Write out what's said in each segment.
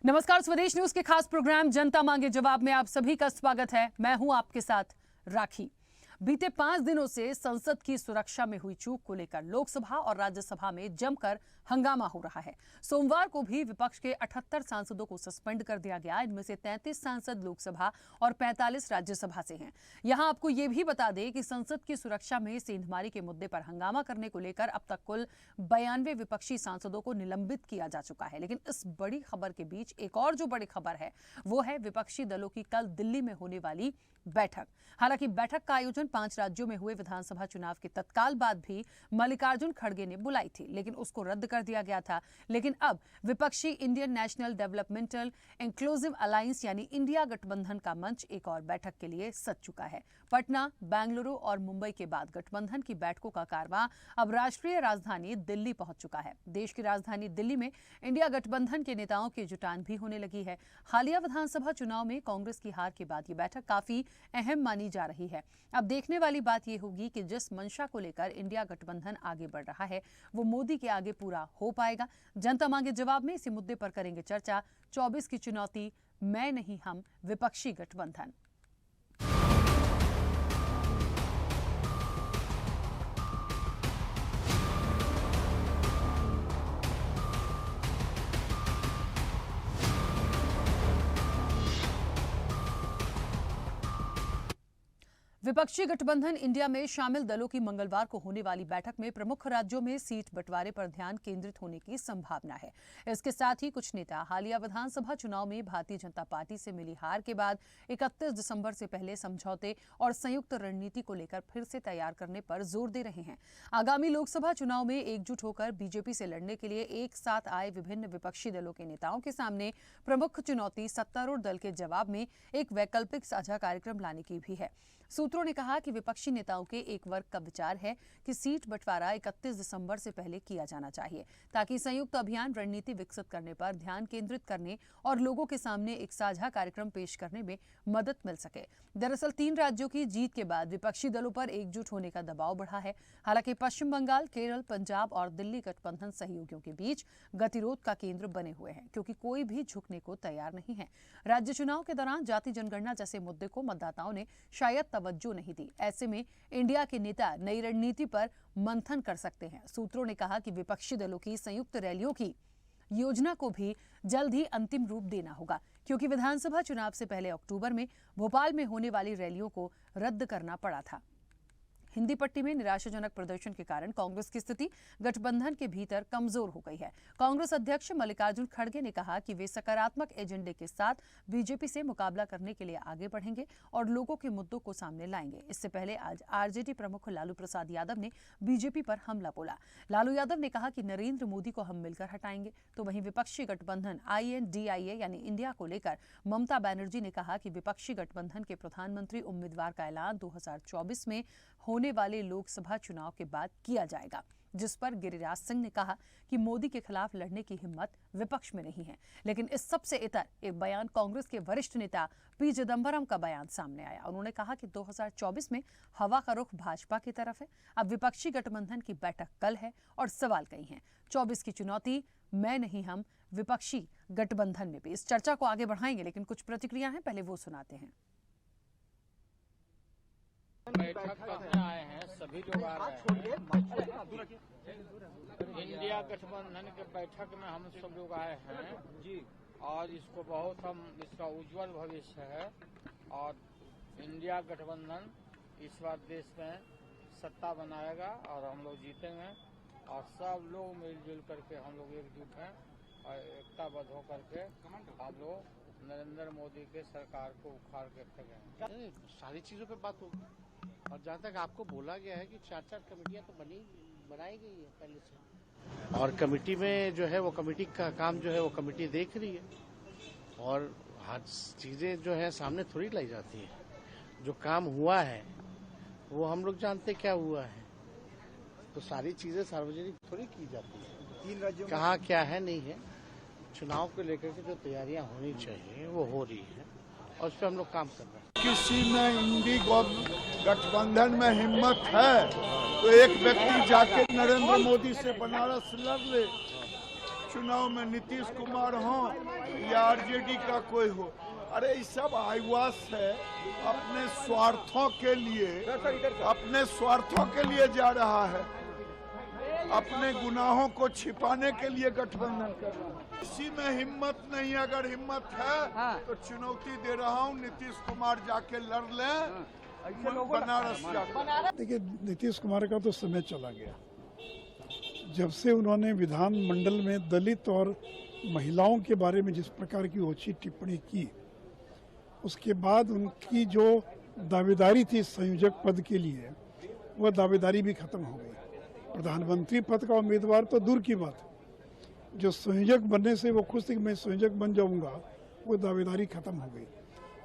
नमस्कार, स्वदेश न्यूज के खास प्रोग्राम जनता मांगे जवाब में आप सभी का स्वागत है। मैं हूं आपके साथ राखी। बीते 5 दिनों से संसद की सुरक्षा में हुई चूक को लेकर लोकसभा और राज्यसभा में जमकर हंगामा हो रहा है। सोमवार को भी विपक्ष के 78 सांसदों को सस्पेंड कर दिया गया। इनमें से 33 सांसद लोकसभा और 45 राज्यसभा से हैं। यहां आपको ये भी बता दें कि संसद की सुरक्षा में सेंधमारी के मुद्दे पर हंगामा करने को लेकर अब तक कुल 92 विपक्षी सांसदों को निलंबित किया जा चुका है। लेकिन इस बड़ी खबर के बीच एक और जो बड़ी खबर है वो है विपक्षी दलों की कल दिल्ली में होने वाली बैठक। हालांकि बैठक का आयोजन 5 राज्यों में हुए विधानसभा चुनाव के तत्काल बाद भी मल्लिकार्जुन खड़गे ने बुलाई थी, लेकिन उसको रद्द कर दिया गया था। लेकिन अब विपक्षी Indian national developmental inclusive alliance यानी इंडिया गठबंधन का मंच एक और बैठक के लिए सज चुका है। पटना, बेंगलुरु और मुंबई के बाद गठबंधन की बैठकों का कारवां अब राष्ट्रीय राजधानी दिल्ली पहुंच चुका है। देश की राजधानी दिल्ली में इंडिया गठबंधन के नेताओं की जुटान भी होने लगी है। हालिया विधानसभा चुनाव में कांग्रेस की हार के बाद ये बैठक काफी अहम मानी जा रही है। अब देखने वाली बात यह होगी कि जिस मंशा को लेकर इंडिया गठबंधन आगे बढ़ रहा है वो मोदी के आगे पूरा हो पाएगा। जनता मांगे जवाब में इसी मुद्दे पर करेंगे चर्चा। 24 की चुनौती, मैं नहीं हम, विपक्षी गठबंधन। विपक्षी गठबंधन इंडिया में शामिल दलों की मंगलवार को होने वाली बैठक में प्रमुख राज्यों में सीट बंटवारे पर ध्यान केंद्रित होने की संभावना है। इसके साथ ही कुछ नेता हालिया विधानसभा चुनाव में भारतीय जनता पार्टी से मिली हार के बाद 31 दिसंबर से पहले समझौते और संयुक्त रणनीति को लेकर फिर से तैयार करने पर जोर दे रहे हैं। आगामी लोकसभा चुनाव में एकजुट होकर बीजेपी से लड़ने के लिए एक साथ आए विभिन्न विपक्षी दलों के नेताओं के सामने प्रमुख चुनौती सत्तारूढ़ दल के जवाब में एक वैकल्पिक साझा कार्यक्रम लाने की भी है। सूत्रों ने कहा कि विपक्षी नेताओं के एक वर्ग का विचार है कि सीट बंटवारा 31 दिसंबर से पहले किया जाना चाहिए ताकि संयुक्त अभियान रणनीति विकसित करने पर ध्यान केंद्रित करने और लोगों के सामने एक साझा कार्यक्रम पेश करने में मदद मिल सके। दरअसल 3 राज्यों की जीत के बाद विपक्षी दलों पर एकजुट होने का दबाव बढ़ा है। हालांकि पश्चिम बंगाल, केरल, पंजाब और दिल्ली गठबंधन सहयोगियों के बीच गतिरोध का केंद्र बने हुए हैं क्योंकि कोई भी झुकने को तैयार नहीं है। राज्य चुनाव के दौरान जाति जनगणना जैसे मुद्दे को मतदाताओं ने शायद तवज्जो नहीं दी। ऐसे में इंडिया के नेता नई रणनीति पर मंथन कर सकते हैं। सूत्रों ने कहा कि विपक्षी दलों की संयुक्त रैलियों की योजना को भी जल्द ही अंतिम रूप देना होगा क्योंकि विधानसभा चुनाव से पहले अक्टूबर में भोपाल में होने वाली रैलियों को रद्द करना पड़ा था। हिंदी पट्टी में निराशाजनक प्रदर्शन के कारण कांग्रेस की स्थिति गठबंधन के भीतर कमजोर हो गई है। कांग्रेस अध्यक्ष मल्लिकार्जुन खड़गे ने कहा कि वे सकारात्मक एजेंडे के साथ बीजेपी से मुकाबला करने के लिए आगे बढ़ेंगे और लोगों के मुद्दों को सामने लाएंगे। इससे पहले आज आरजेडी प्रमुख लालू प्रसाद यादव ने बीजेपी पर हमला बोला। लालू यादव ने कहा कि नरेंद्र मोदी को हम मिलकर हटाएंगे। तो वहीं विपक्षी गठबंधन INDIA यानी इंडिया को लेकर ममता बनर्जी ने कहा कि विपक्षी गठबंधन के प्रधानमंत्री उम्मीदवार का ऐलान 2024 में होने वाले लोकसभा चुनाव के बाद किया जाएगा, जिस पर गिरिराज सिंह ने कहा कि मोदी के खिलाफ लड़ने की हिम्मत विपक्ष में नहीं है। लेकिन इस सबसे इतर एक बयान कांग्रेस के वरिष्ठ नेता P चिदंबरम का बयान सामने आया। उन्होंने कहा कि 2024 में हवा का रुख भाजपा की तरफ है। अब विपक्षी गठबंधन की बैठक कल है और सवाल कई हैं। 24 की चुनौती, मैं नहीं हम, विपक्षी गठबंधन में भी। इस चर्चा को आगे बढ़ाएंगे, लेकिन कुछ प्रतिक्रिया हैं, पहले वो सुनाते हैं। बैठक करने आए हैं, सभी लोग आ रहे हैं। इंडिया गठबंधन के बैठक में हम सब लोग आए हैं जी, और इसको बहुत हम इसका उज्जवल भविष्य है और इंडिया गठबंधन इस बार देश में सत्ता बनाएगा और हम लोग जीतेंगे और सब लोग मिलजुल करके हम लोग एकजुट हैं और एकताबद्ध होकर के हम लोग नरेंद्र मोदी के सरकार को उखाड़ के फेंकेंगे। सारी चीजों पे बात होगी और जहाँ तक आपको बोला गया है कि 4 कमेटियां तो बनाई गई है पहले से, और कमेटी में जो है वो कमेटी का काम जो है वो कमेटी देख रही है और हर चीजें जो है सामने थोड़ी लाई जाती है। जो काम हुआ है वो हम लोग जानते क्या हुआ है, तो सारी चीजें सार्वजनिक थोड़ी की जाती है। 3 राज्यों कहाँ क्या है नहीं है, चुनाव को लेकर के जो तैयारियां होनी चाहिए वो हो रही है और उस पर हम लोग काम कर रहे हैं। किसी में इंडी गठबंधन में हिम्मत है तो एक व्यक्ति जाके नरेंद्र मोदी से बनारस लड़ ले। चुनाव में नीतीश कुमार हों या आरजेडी का कोई हो। अरे ये सब आईवास है, अपने स्वार्थों के लिए जा रहा है, अपने गुनाहों को छिपाने के लिए गठबंधन कर रहा है। इसी में हिम्मत नहीं, अगर हिम्मत है तो चुनौती दे रहा हूँ, नीतीश कुमार जाके लड़ लें बनारस जाकर। देखिए, नीतीश कुमार का तो समय चला गया। जब से उन्होंने विधानमंडल में दलित और महिलाओं के बारे में जिस प्रकार की ओछी टिप्पणी की, उसके बाद उनकी जो दावेदारी थी संयोजक पद के लिए, वह दावेदारी भी खत्म हो गई। प्रधानमंत्री पद का उम्मीदवार तो दूर की बात, जो संयोजक बनने से वो खुश थे कि मैं संयोजक बन जाऊंगा, वो दावेदारी खत्म हो गई।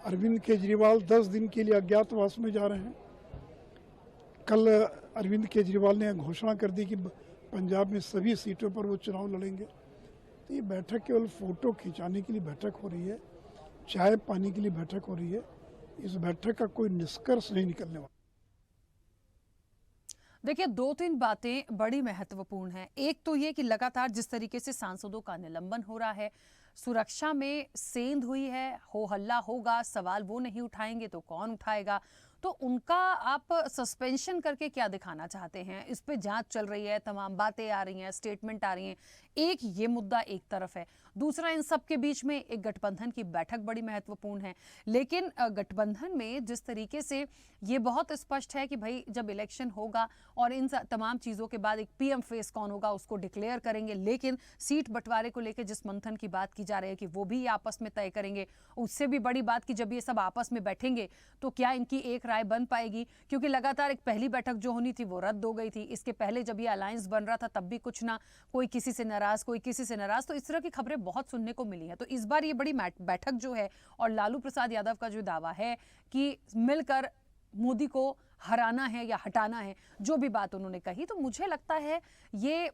अरविंद केजरीवाल 10 दिन के लिए अज्ञातवास में जा रहे हैं। कल अरविंद केजरीवाल ने घोषणा कर दी कि पंजाब में सभी सीटों पर वो चुनाव लड़ेंगे। तो ये बैठक केवल फोटो खिंचाने के लिए बैठक हो रही है, चाय पानी के लिए बैठक हो रही है। इस बैठक का कोई निष्कर्ष नहीं निकलने वाला। देखिए, 2-3 बातें बड़ी महत्वपूर्ण हैं। एक तो ये कि लगातार जिस तरीके से सांसदों का निलंबन हो रहा है, सुरक्षा में सेंध हुई है, हो हल्ला होगा, सवाल वो नहीं उठाएंगे तो कौन उठाएगा? तो उनका आप सस्पेंशन करके क्या दिखाना चाहते हैं? इस पे जांच चल रही है, तमाम बातें आ रही हैं, स्टेटमेंट आ रही हैं। एक ये मुद्दा एक तरफ है, दूसरा इन सब के बीच में एक गठबंधन की बैठक बड़ी महत्वपूर्ण है। लेकिन गठबंधन में जिस तरीके से ये बहुत स्पष्ट है कि भाई जब इलेक्शन होगा और इन तमाम चीज़ों के बाद एक पीएम फेस कौन होगा उसको डिक्लेयर करेंगे, लेकिन सीट बंटवारे को लेकर जिस मंथन की बात की जा रही है कि वो भी आपस में तय करेंगे। उससे भी बड़ी बात कि जब ये सब आपस में बैठेंगे तो क्या इनकी एक राय बन पाएगी? क्योंकि लगातार एक पहली बैठक जो होनी थी वो रद्द हो गई थी। इसके पहले जब ये अलायंस बन रहा था तब भी कुछ ना, कोई किसी से नाराज, कोई किसी से नाराज, तो इस तरह की खबरें बहुत सुनने को मिली हैं। तो इस बार ये बड़ी बैठक जो है, और लालू प्रसाद यादव का जो दावा है कि मिलकर मोदी को हराना है या हटाना है, जो भी बात उन्होंने कही, तो मुझे लगता है ये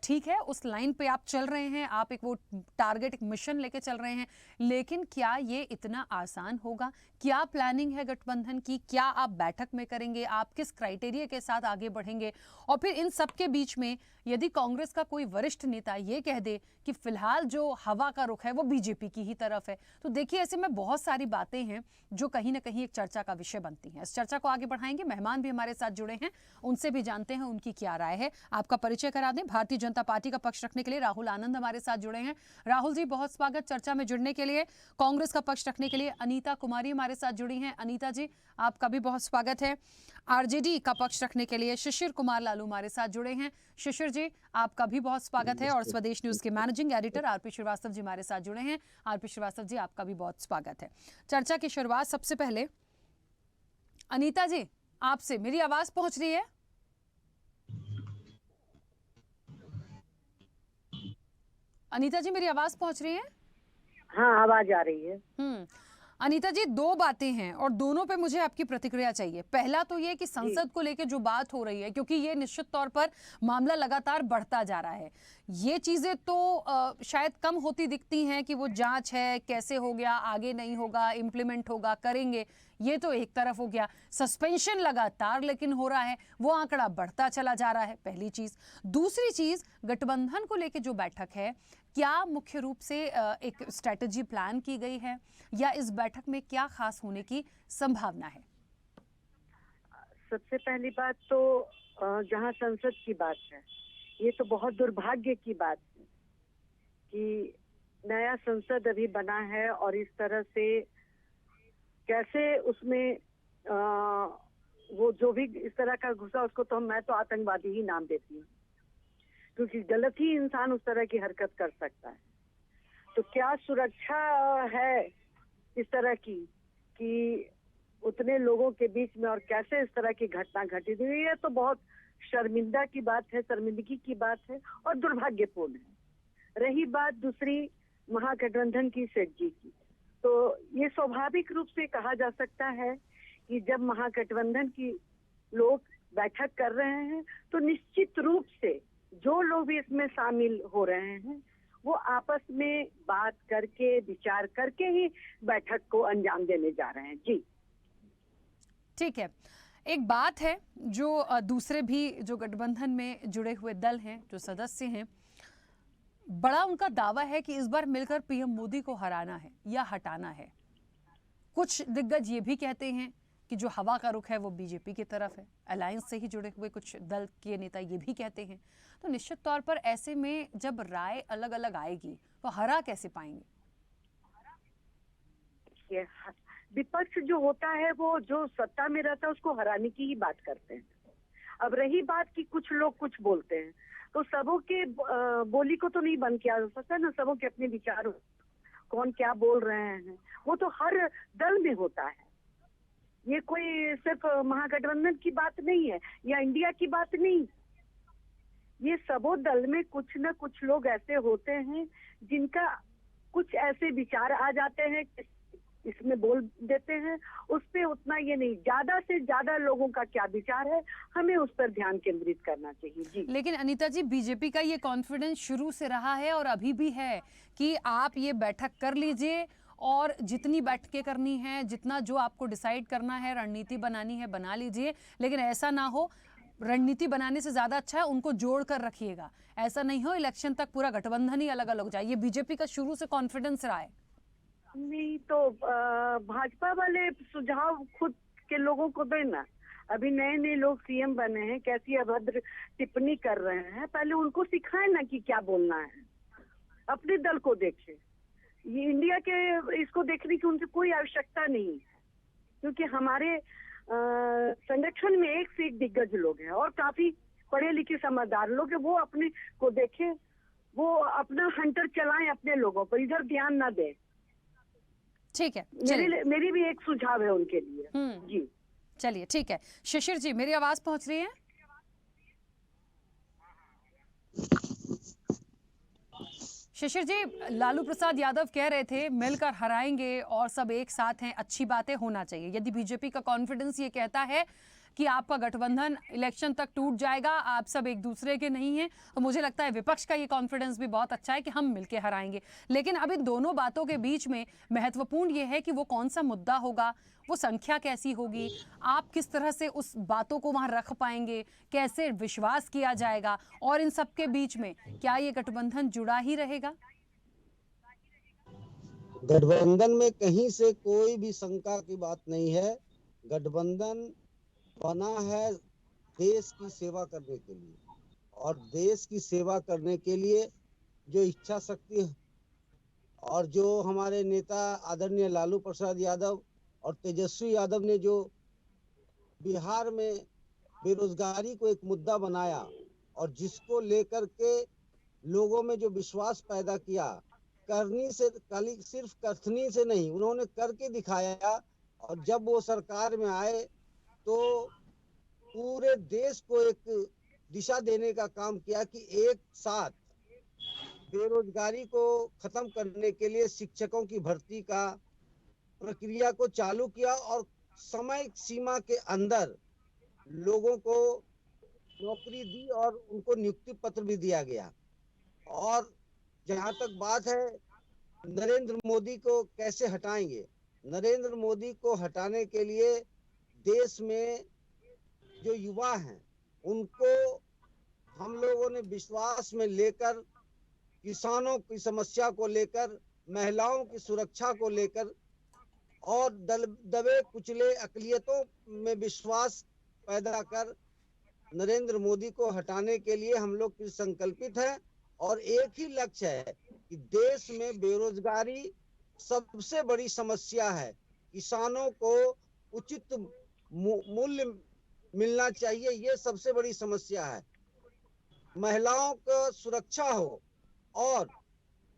ठीक है, उस लाइन पे आप चल रहे हैं, आप एक वो टारगेट, एक मिशन लेके चल रहे हैं। लेकिन क्या ये इतना आसान होगा? क्या प्लानिंग है गठबंधन की? क्या आप बैठक में करेंगे? आप किस क्राइटेरिया के साथ आगे बढ़ेंगे? और फिर इन सब के बीच में यदि कांग्रेस का कोई वरिष्ठ नेता ये कह दे कि फिलहाल जो हवा का रुख है वो बीजेपी की ही तरफ है, तो देखिए ऐसे में बहुत सारी बातें हैं जो कहीं ना कहीं एक चर्चा का विषय बनती हैं। इस चर्चा को आगे बढ़ाएंगे, मेहमान भी हमारे साथ जुड़े हैं, उनसे भी जानते हैं उनकी क्या राय है। आपका परिचय करा दें। भारतीय जनता पार्टी का पक्ष रखने के लिए राहुल आनंद हमारे साथ जुड़े हैं। राहुल जी, बहुत स्वागत चर्चा में जुड़ने के लिए। कांग्रेस का पक्ष रखने के लिए अनीता कुमारी हमारे साथ जुड़ी हैं। अनीता जी, आपका भी बहुत स्वागत है। आरजेडी का पक्ष रखने के लिए शिशिर कुमार लालू हमारे साथ जुड़े हैं। शिशिर जी, आपका भी बहुत स्वागत है। और स्वदेश न्यूज के managing editor RP Srivastava ji हमारे साथ जुड़े हैं। आरपी श्रीवास्तव जी, आपका भी बहुत स्वागत है। चर्चा की शुरुआत सबसे पहले अनीता जी आपसे। मेरी आवाज पहुंच रही है? अनीता जी, मेरी आवाज पहुंच रही है? हाँ, आवाज आ रही है। अनीता जी, 2 बातें हैं और दोनों पे मुझे आपकी प्रतिक्रिया चाहिए। पहला तो ये कि संसद को लेकर जो बात हो रही है, क्योंकि ये निश्चित तौर पर मामला लगातार बढ़ता जा रहा है, ये चीजें तो शायद कम होती दिखती हैं कि वो जांच है, कैसे हो गया, आगे नहीं होगा, इम्प्लीमेंट होगा, करेंगे, ये तो एक तरफ हो गया। सस्पेंशन लगातार लेकिन हो रहा है, वो आंकड़ा बढ़ता चला जा रहा है, पहली चीज। दूसरी चीज, गठबंधन को लेकर जो बैठक है, क्या मुख्य रूप से एक स्ट्रेटजी प्लान की गई है या इस बैठक में क्या खास होने की संभावना है? सबसे पहली बात तो जहाँ संसद की बात है, ये तो बहुत दुर्भाग्य की बात है कि नया संसद अभी बना है और इस तरह से कैसे उसमें वो जो भी इस तरह का घुसा, उसको तो मैं तो आतंकवादी ही नाम देती हूँ, क्योंकि गलत ही इंसान उस तरह की हरकत कर सकता है। तो क्या सुरक्षा है इस तरह की कि उतने लोगों के बीच में, और कैसे इस तरह की घटना घटित हुई है, तो बहुत शर्मिंदा की बात है, शर्मिंदगी की बात है और दुर्भाग्यपूर्ण है। रही बात दूसरी महागठबंधन की सेठजी की, तो ये स्वाभाविक रूप से कहा जा सकता है कि जब महागठबंधन की लोग बैठक कर रहे हैं तो निश्चित रूप से जो लोग भी इसमें शामिल हो रहे हैं वो आपस में बात करके, विचार करके ही बैठक को अंजाम देने जा रहे हैं। जी ठीक है। एक बात है जो दूसरे भी जो गठबंधन में जुड़े हुए दल हैं, जो सदस्य हैं, बड़ा उनका दावा है कि इस बार मिलकर पीएम मोदी को हराना है या हटाना है। कुछ दिग्गज ये भी कहते हैं कि जो हवा का रुख है वो बीजेपी की तरफ है। अलायंस से ही जुड़े हुए कुछ दल के नेता ये भी कहते हैं। तो निश्चित तौर पर ऐसे में जब राय अलग अलग आएगी तो हरा कैसे पाएंगे? विपक्ष जो होता है वो जो सत्ता में रहता है उसको हराने की ही बात करते हैं। अब रही बात कि कुछ लोग कुछ बोलते हैं, तो सबों के बोली को तो नहीं बंद किया जा सकता ना। सबों के अपने विचार, कौन क्या बोल रहे हैं वो तो हर दल में होता है। ये कोई सिर्फ महागठबंधन की बात नहीं है या इंडिया की बात नहीं। ये सबों दल में कुछ न कुछ लोग ऐसे होते हैं जिनका कुछ ऐसे विचार आ जाते हैं, इसमें बोल देते हैं। उस पे उतना ये नहीं, ज्यादा से ज्यादा लोगों का क्या विचार है हमें उस पर ध्यान केंद्रित करना चाहिए। जी लेकिन अनीता जी, बीजेपी का ये कॉन्फिडेंस शुरू से रहा है और अभी भी है कि आप ये बैठक कर लीजिए और जितनी बैठकें करनी है, जितना जो आपको डिसाइड करना है, रणनीति बनानी है बना लीजिए, लेकिन ऐसा ना हो, रणनीति बनाने से ज्यादा अच्छा है उनको जोड़ कर रखिएगा। ऐसा नहीं हो इलेक्शन तक पूरा गठबंधन ही अलग अलग हो जाए। ये बीजेपी का शुरू से कॉन्फिडेंस रहा है। नहीं तो भाजपा वाले सुझाव खुद के लोगों को देना। अभी नए नए लोग सीएम बने हैं, कैसी अभद्र टिप्पणी कर रहे हैं, पहले उनको सिखाए ना कि क्या बोलना है। अपने दल को देखे, ये इंडिया के इसको देखने की उनसे कोई आवश्यकता नहीं, क्योंकि हमारे संरक्षण में एक से एक दिग्गज लोग हैं और काफी पढ़े लिखे समझदार लोग हैं। वो अपने को देखे, वो अपना हंटर चलाएं अपने लोगों पर, इधर ध्यान ना दें। ठीक है, मेरी भी एक सुझाव है उनके लिए। जी चलिए ठीक है। शिशिर जी, मेरी आवाज पहुंच रही है? शिशिर जी, लालू प्रसाद यादव कह रहे थे मिलकर हराएंगे और सब एक साथ हैं, अच्छी बातें होना चाहिए। यदि बीजेपी का कॉन्फिडेंस ये कहता है कि आपका गठबंधन इलेक्शन तक टूट जाएगा, आप सब एक दूसरे के नहीं हैं, तो मुझे लगता है विपक्ष का ये कॉन्फिडेंस भी बहुत अच्छा है कि हम मिलके हराएंगे। लेकिन अब इन दोनों बातों के बीच में महत्वपूर्ण ये है कि वो कौन सा मुद्दा होगा, वो संख्या कैसी होगी, आप किस तरह से उस बातों को वहां रख पाएंगे, कैसे विश्वास किया जाएगा, और इन सब के बीच में क्या ये गठबंधन जुड़ा ही रहेगा? गठबंधन में कहीं से कोई भी शंका की बात नहीं है। गठबंधन बना है देश की सेवा करने के लिए, और देश की सेवा करने के लिए जो इच्छा शक्ति और जो हमारे नेता आदरणीय लालू प्रसाद यादव और तेजस्वी यादव ने जो बिहार में बेरोजगारी को एक मुद्दा बनाया और जिसको लेकर के लोगों में जो विश्वास पैदा किया, करनी से खाली सिर्फ कथनी से नहीं, उन्होंने करके दिखाया। और जब वो सरकार में आए तो पूरे देश को एक दिशा देने का काम किया कि एक साथ बेरोजगारी को खत्म करने के लिए शिक्षकों की भर्ती का प्रक्रिया को चालू किया और समय सीमा के अंदर लोगों को नौकरी दी और उनको नियुक्ति पत्र भी दिया गया। और जहां तक बात है नरेंद्र मोदी को कैसे हटाएंगे, नरेंद्र मोदी को हटाने के लिए देश में जो युवा हैं उनको हम लोगों ने विश्वास में लेकर, किसानों की समस्या को लेकर, महिलाओं की सुरक्षा को लेकर और दबे कुचले अकलियतों में विश्वास पैदा कर नरेंद्र मोदी को हटाने के लिए हम लोग संकल्पित हैं। और एक ही लक्ष्य है कि देश में बेरोजगारी सबसे बड़ी समस्या है, किसानों को उचित मूल्य मिलना चाहिए, ये सबसे बड़ी समस्या है, महिलाओं को सुरक्षा हो। और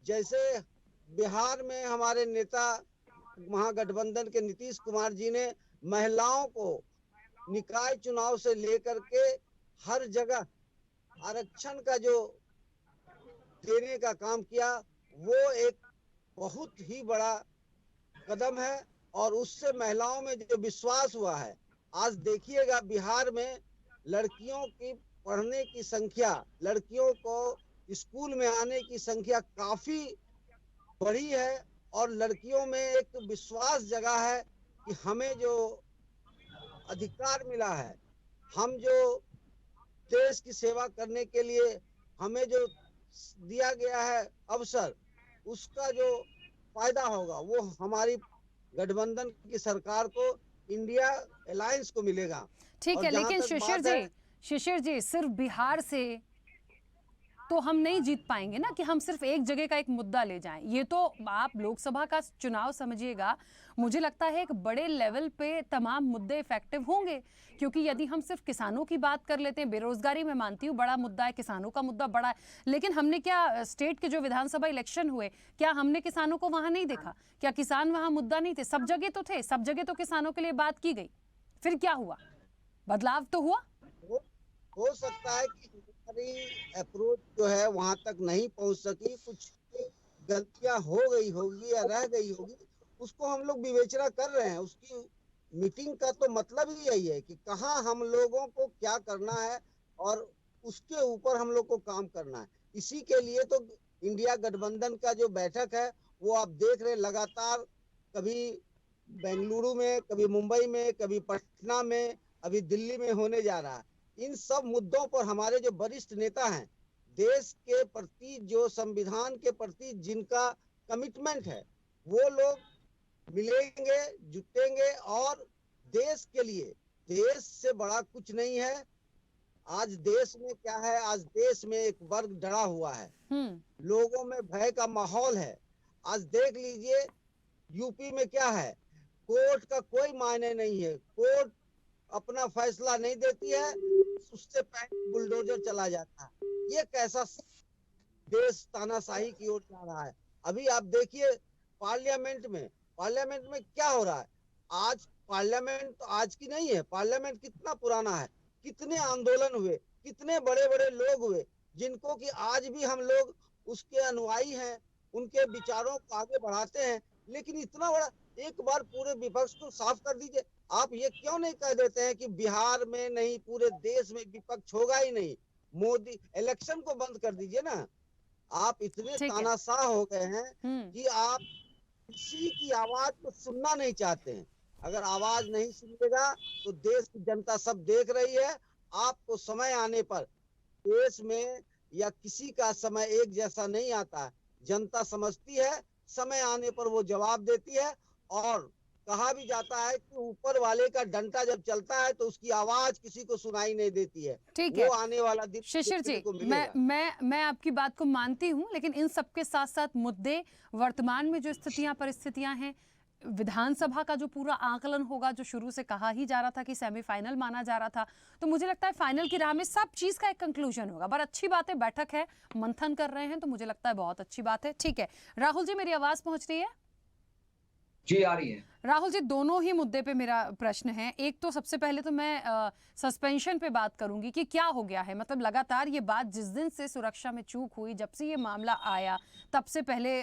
जैसे बिहार में हमारे नेता महागठबंधन के नीतीश कुमार जी ने महिलाओं को निकाय चुनाव से लेकर के हर जगह आरक्षण का जो देने का काम किया, वो एक बहुत ही बड़ा कदम है और उससे महिलाओं में जो विश्वास हुआ है। आज देखिएगा बिहार में लड़कियों की पढ़ने की संख्या, लड़कियों को स्कूल में आने की संख्या काफी बढ़ी है और लड़कियों में एक विश्वास जगा है कि हमें जो अधिकार मिला है, हम जो देश की सेवा करने के लिए हमें जो दिया गया है अवसर, उसका जो फायदा होगा वो हमारी गठबंधन की सरकार को, इंडिया अलायंस को मिलेगा। ठीक और है, जहां लेकिन तक बात है, शिशिर जी सिर्फ बिहार से तो हम नहीं जीत पाएंगे ना कि हम सिर्फ एक जगह का एक मुद्दा ले जाएं। ये तो आप लोकसभा का चुनाव समझिएगा, मुझे लगता है एक बड़े लेवल पे तमाम मुद्दे इफेक्टिव होंगे, क्योंकि यदि हम सिर्फ किसानों की बात कर लेते हैं, बेरोजगारी मैं मानती हूँ बड़ा मुद्दा है, किसानों का मुद्दा बड़ा है, लेकिन हमने क्या स्टेट के जो विधानसभा इलेक्शन हुए, क्या हमने किसानों को वहां नहीं देखा? क्या किसान वहां मुद्दा नहीं थे? सब जगह तो थे, सब जगह तो किसानों के लिए बात की गई। फिर क्या हुआ? बदलाव तो हुआ। हो सकता है कि हमारी अप्रोच जो है वहां तक नहीं पहुंच सकी, कुछ गलतियां हो गई होगी या रह गई होगी, उसको हम लोग विवेचना कर रहे हैं। उसकी मीटिंग का तो मतलब ही यही है कि कहाँ हम लोगों को क्या करना है और उसके ऊपर हम लोग को काम करना है। इसी के लिए तो इंडिया गठबंधन का जो बैठक है वो आप देख रहे लगातार, कभी बेंगलुरु में, कभी मुंबई में, कभी पटना में, अभी दिल्ली में होने जा रहा है। इन सब मुद्दों पर हमारे जो वरिष्ठ नेता हैं, देश के प्रति, जो संविधान के प्रति जिनका कमिटमेंट है, वो लोग मिलेंगे, जुटेंगे और देश के लिए, देश से बड़ा कुछ नहीं है। आज देश में क्या है, आज देश में एक वर्ग डरा हुआ है, लोगों में भय का माहौल है। आज देख लीजिए यूपी में क्या है, कोर्ट का कोई मायने नहीं है, कोर्ट अपना फैसला नहीं देती है, उससे पहले बुलडोजर चला जाता है। ये कैसा देश तानाशाही की ओर जा रहा है। अभी आप देखिए पार्लियामेंट में क्या हो रहा है। आज पार्लियामेंट तो आज की नहीं है, पार्लियामेंट कितना पुराना है, कितने आंदोलन हुए, कितने बड़े बड़े लोग हुए, जिनको कि आज भी हम लोग उसके अनुयायी हैं, उनके विचारों को आगे बढ़ाते हैं। लेकिन इतना बड़ा, एक बार पूरे विपक्ष को साफ कर दीजिए। आप ये क्यों नहीं कह देते हैं कि बिहार में नहीं, पूरे देश में विपक्ष होगा ही नहीं, मोदी इलेक्शन को बंद कर दीजिए ना। आप इतने तानाशाह हो गए हैं कि आप किसी की आवाज को सुनना नहीं चाहते हैं। अगर आवाज नहीं सुनेगा तो देश की जनता सब देख रही है। आपको समय आने पर, देश में या किसी का समय एक जैसा नहीं आता, जनता समझती है, समय आने पर वो जवाब देती है। और कहा भी जाता है कि ऊपर वाले का डंडा जब चलता है तो उसकी आवाज किसी को सुनाई नहीं देती है। ठीक वो है, आने वाला दिन शिशिर जी, मैं आपकी बात को मानती हूं, लेकिन इन सबके साथ साथ मुद्दे, वर्तमान में जो परिस्थितियां हैं, विधानसभा का जो पूरा आकलन होगा, जो शुरू से कहा ही जा रहा था कि सेमीफाइनल माना जा रहा था, तो मुझे लगता है फाइनल की राह में सब चीज का एक कंक्लूजन होगा। बड़ा अच्छी बात है, बैठक है, मंथन कर रहे हैं, तो मुझे लगता है बहुत अच्छी बात है। ठीक है राहुल जी, मेरी आवाज पहुंच रही है? जी आ रही है। राहुल जी, दोनों ही मुद्दे पे मेरा प्रश्न है। एक तो सबसे पहले तो मैं सस्पेंशन पे बात करूंगी कि क्या हो गया है। मतलब लगातार ये बात, जिस दिन से सुरक्षा में चूक हुई, जब से ये मामला आया, तब से पहले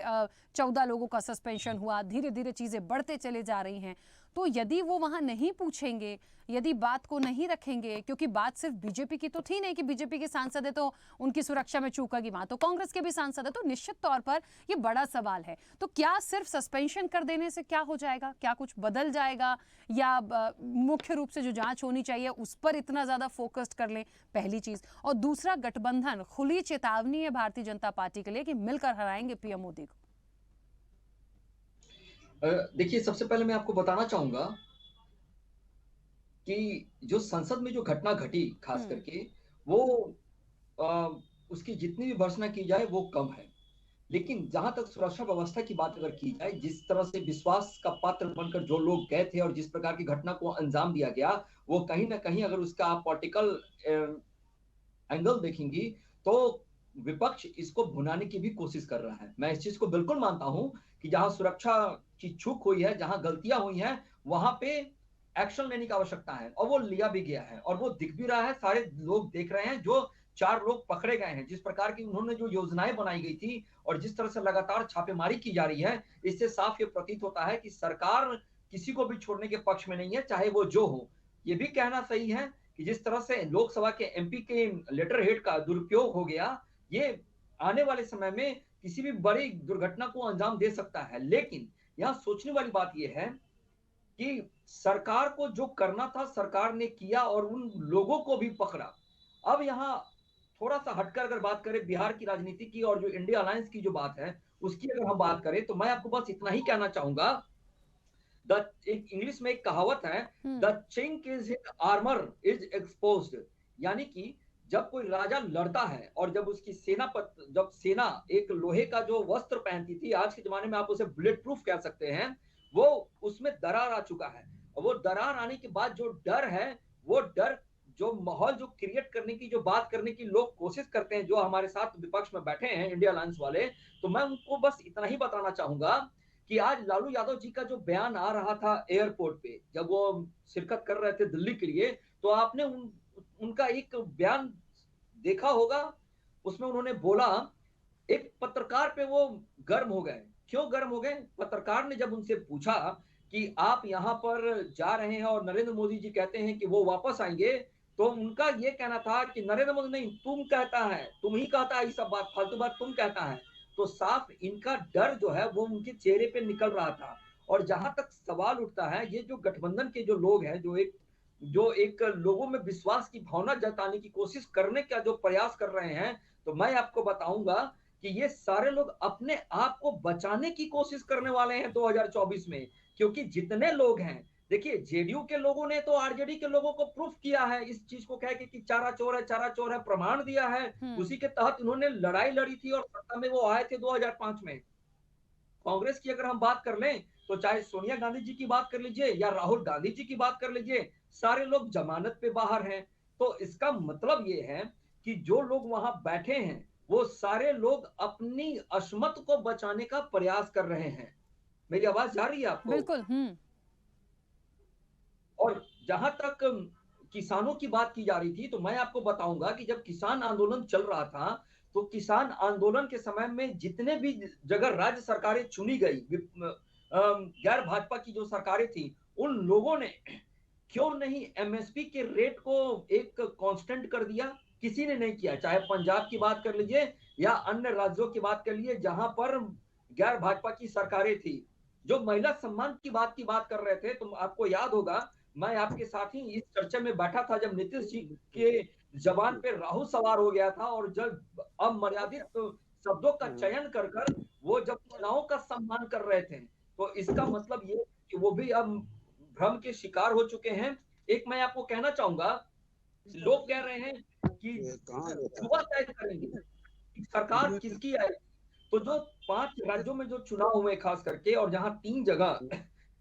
14 लोगों का सस्पेंशन हुआ, धीरे धीरे चीजें बढ़ते चले जा रही हैं। तो यदि वो वहां नहीं पूछेंगे, यदि बात को नहीं रखेंगे, क्योंकि बात सिर्फ बीजेपी की तो थी नहीं कि बीजेपी के सांसद है तो उनकी सुरक्षा में चूक होगी, वहां तो कांग्रेस के भी सांसद है, तो निश्चित तौर पर ये बड़ा सवाल है। तो क्या सिर्फ सस्पेंशन कर देने से क्या हो जाएगा? क्या कुछ बदल जाएगा, या मुख्य रूप से जो जांच होनी चाहिए उस पर इतना ज्यादा फोकस्ड कर लें? पहली चीज। और दूसरा, गठबंधन खुली चेतावनी है भारतीय जनता पार्टी के लिए कि मिलकर हराएंगे पीएम मोदी को। देखिए, सबसे पहले मैं आपको बताना चाहूंगा कि जो संसद में जो घटना घटी, खास करके वो उसकी जितनी भी भर्त्सना की जाए वो कम है। लेकिन जहां तक सुरक्षा व्यवस्था की बात अगर की जाए, जिस तरह से विश्वास का पात्र बनकर जो लोग गए थे और जिस प्रकार की घटना को अंजाम दिया गया, वो कहीं ना कहीं अगर उसका आप पॉलिटिकल एंगल देखेंगी तो विपक्ष इसको भुनाने की भी कोशिश कर रहा है। मैं इस चीज को बिल्कुल मानता हूं कि जहां सुरक्षा की चूक हुई है, जहां गलतियां हुई हैं, वहां पे एक्शन लेने की आवश्यकता है, और वो लिया भी गया है और वो दिख भी रहा है। सारे लोग देख रहे हैं। जो 4 लोग पकड़े गए हैं, जिस प्रकार की उन्होंने जो योजनाएं बनाई गई थी और जिस तरह से लगातार छापेमारी की जा रही है, इससे साफ ये प्रतीत होता है कि सरकार किसी को भी छोड़ने के पक्ष में नहीं है, चाहे वो जो हो। ये भी कहना सही है कि जिस तरह से लोकसभा के एमपी के लेटर हेड का दुरुपयोग हो गया, ये आने वाले समय में किसी भी बड़ी दुर्घटना को अंजाम दे सकता है। लेकिन यहाँ सोचने वाली बात यह है कि सरकार को जो करना था सरकार ने किया और उन लोगों को भी पकड़ा। अब यहाँ थोड़ा सा हटकर अगर बात करें बिहार की राजनीति की और जो इंडिया अलायंस की जो बात है उसकी अगर हम बात करें, तो मैं आपको बस इतना ही कहना चाहूंगा, एक इंग्लिश में एक कहावत है, the chink is in armour is exposed, यानी कि जब कोई राजा लड़ता है और जब उसकी जब सेना एक लोहे का जो वस्त्र पहनती थी, आज के जमाने में आप उसे बुलेट प्रूफ कह सकते हैं, वो उसमें दरार आ चुका है। और वो दरार आने के बाद जो डर है, वो डर जो माहौल जो क्रिएट करने की, जो बात करने की लोग कोशिश करते हैं, जो हमारे साथ विपक्ष में बैठे हैं इंडिया अलायंस वाले, तो मैं उनको बस इतना ही बताना चाहूंगा कि आज लालू यादव जी का जो बयान आ रहा था एयरपोर्ट पे, जब वो शिरकत कर रहे थे दिल्ली के लिए, तो आपने उनका एक बयान देखा होगा। उसमें उन्होंने बोला, एक पत्रकार पे वो गर्म हो गए। क्यों गर्म हो गए? पत्रकार ने जब उनसे पूछा कि आप यहाँ पर जा रहे हैं और नरेंद्र मोदी जी कहते हैं कि वो वापस आएंगे, तो उनका ये कहना था कि नरेंद्र मोदी नहीं, तुम कहता है, तुम ही कहता है, ये सब बात फालतू बात तुम कहता है। तो साफ इनका डर जो है वो उनके चेहरे पे निकल रहा था। और जहां तक सवाल उठता है, ये जो गठबंधन के जो लोग हैं, जो एक लोगों में विश्वास की भावना जताने की कोशिश करने का जो प्रयास कर रहे हैं, तो मैं आपको बताऊंगा कि ये सारे लोग अपने आप को बचाने की कोशिश करने वाले हैं 2024 में। क्योंकि जितने लोग हैं, देखिए जेडीयू के लोगों ने तो आरजेडी के लोगों को प्रूफ किया है इस चीज को कह के कि चारा चोर है, प्रमाण दिया है। उसी के तहत उन्होंने लड़ाई लड़ी थी और सत्ता में वो आए थे 2005 में। कांग्रेस की अगर हम बात कर लें, तो चाहे सोनिया गांधी जी की बात कर लीजिए या राहुल गांधी जी की बात कर लीजिए, सारे लोग जमानत पे बाहर हैं। तो इसका मतलब ये है कि जो लोग वहां बैठे हैं, वो सारे लोग अपनी अशमत को बचाने का प्रयास कर रहे हैं। मेरी आवाज जा रही है आपको? बिल्कुल। और जहां तक किसानों की बात की जा रही थी, तो मैं आपको बताऊंगा कि जब किसान आंदोलन चल रहा था, तो किसान आंदोलन के समय में जितने भी जगह राज्य सरकारें चुनी गई, गैर भाजपा की जो सरकारें थी, उन लोगों ने क्यों नहीं एमएसपी के रेट को एक कांस्टेंट कर दिया? किसी ने नहीं किया। चाहे पंजाब की बात कर लीजिए या अन्य राज्यों की बात कर लीजिए जहां पर गैर भाजपा की सरकारें थी। जो महिला सम्मान की बात कर रहे थे, तो आपको याद होगा, मैं आपके साथ ही इस चर्चा में बैठा था जब नीतीश जी के जबान पे राहु सवार हो गया था, और जब अमर्यादित शब्दों का चयन कर वो जब महिलाओं का सम्मान कर रहे थे, तो इसका मतलब ये कि वो भी अब भ्रम के शिकार हो चुके हैं। एक मैं आपको कहना चाहूंगा, लोग कह रहे हैं कि युवा तय करेंगे कि सरकार किसकी आए। तो जो 5 राज्यों में जो चुनाव हुए खास करके, और जहां 3 जगह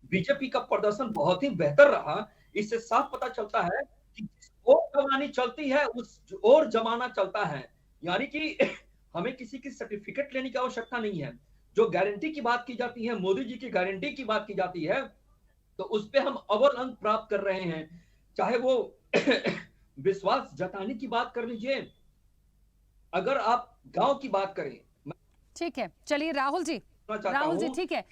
बीजेपी का प्रदर्शन बहुत ही बेहतर रहा, इससे साफ पता चलता है कि जिस ओर कमानी चलती है उस ओर जमाना चलता है। यानी कि हमें किसी की सर्टिफिकेट लेने की आवश्यकता नहीं है। जो गारंटी की बात की जाती है, मोदी जी की गारंटी की बात की जाती है, तो उस पे हम अव्वल अंक प्राप्त कर रहे हैं। चाहे वो विश्वास जताने की बात कर लीजिए, अगर आप गांव की बात करें। ठीक है, चलिए राहुल जी, ठीक है,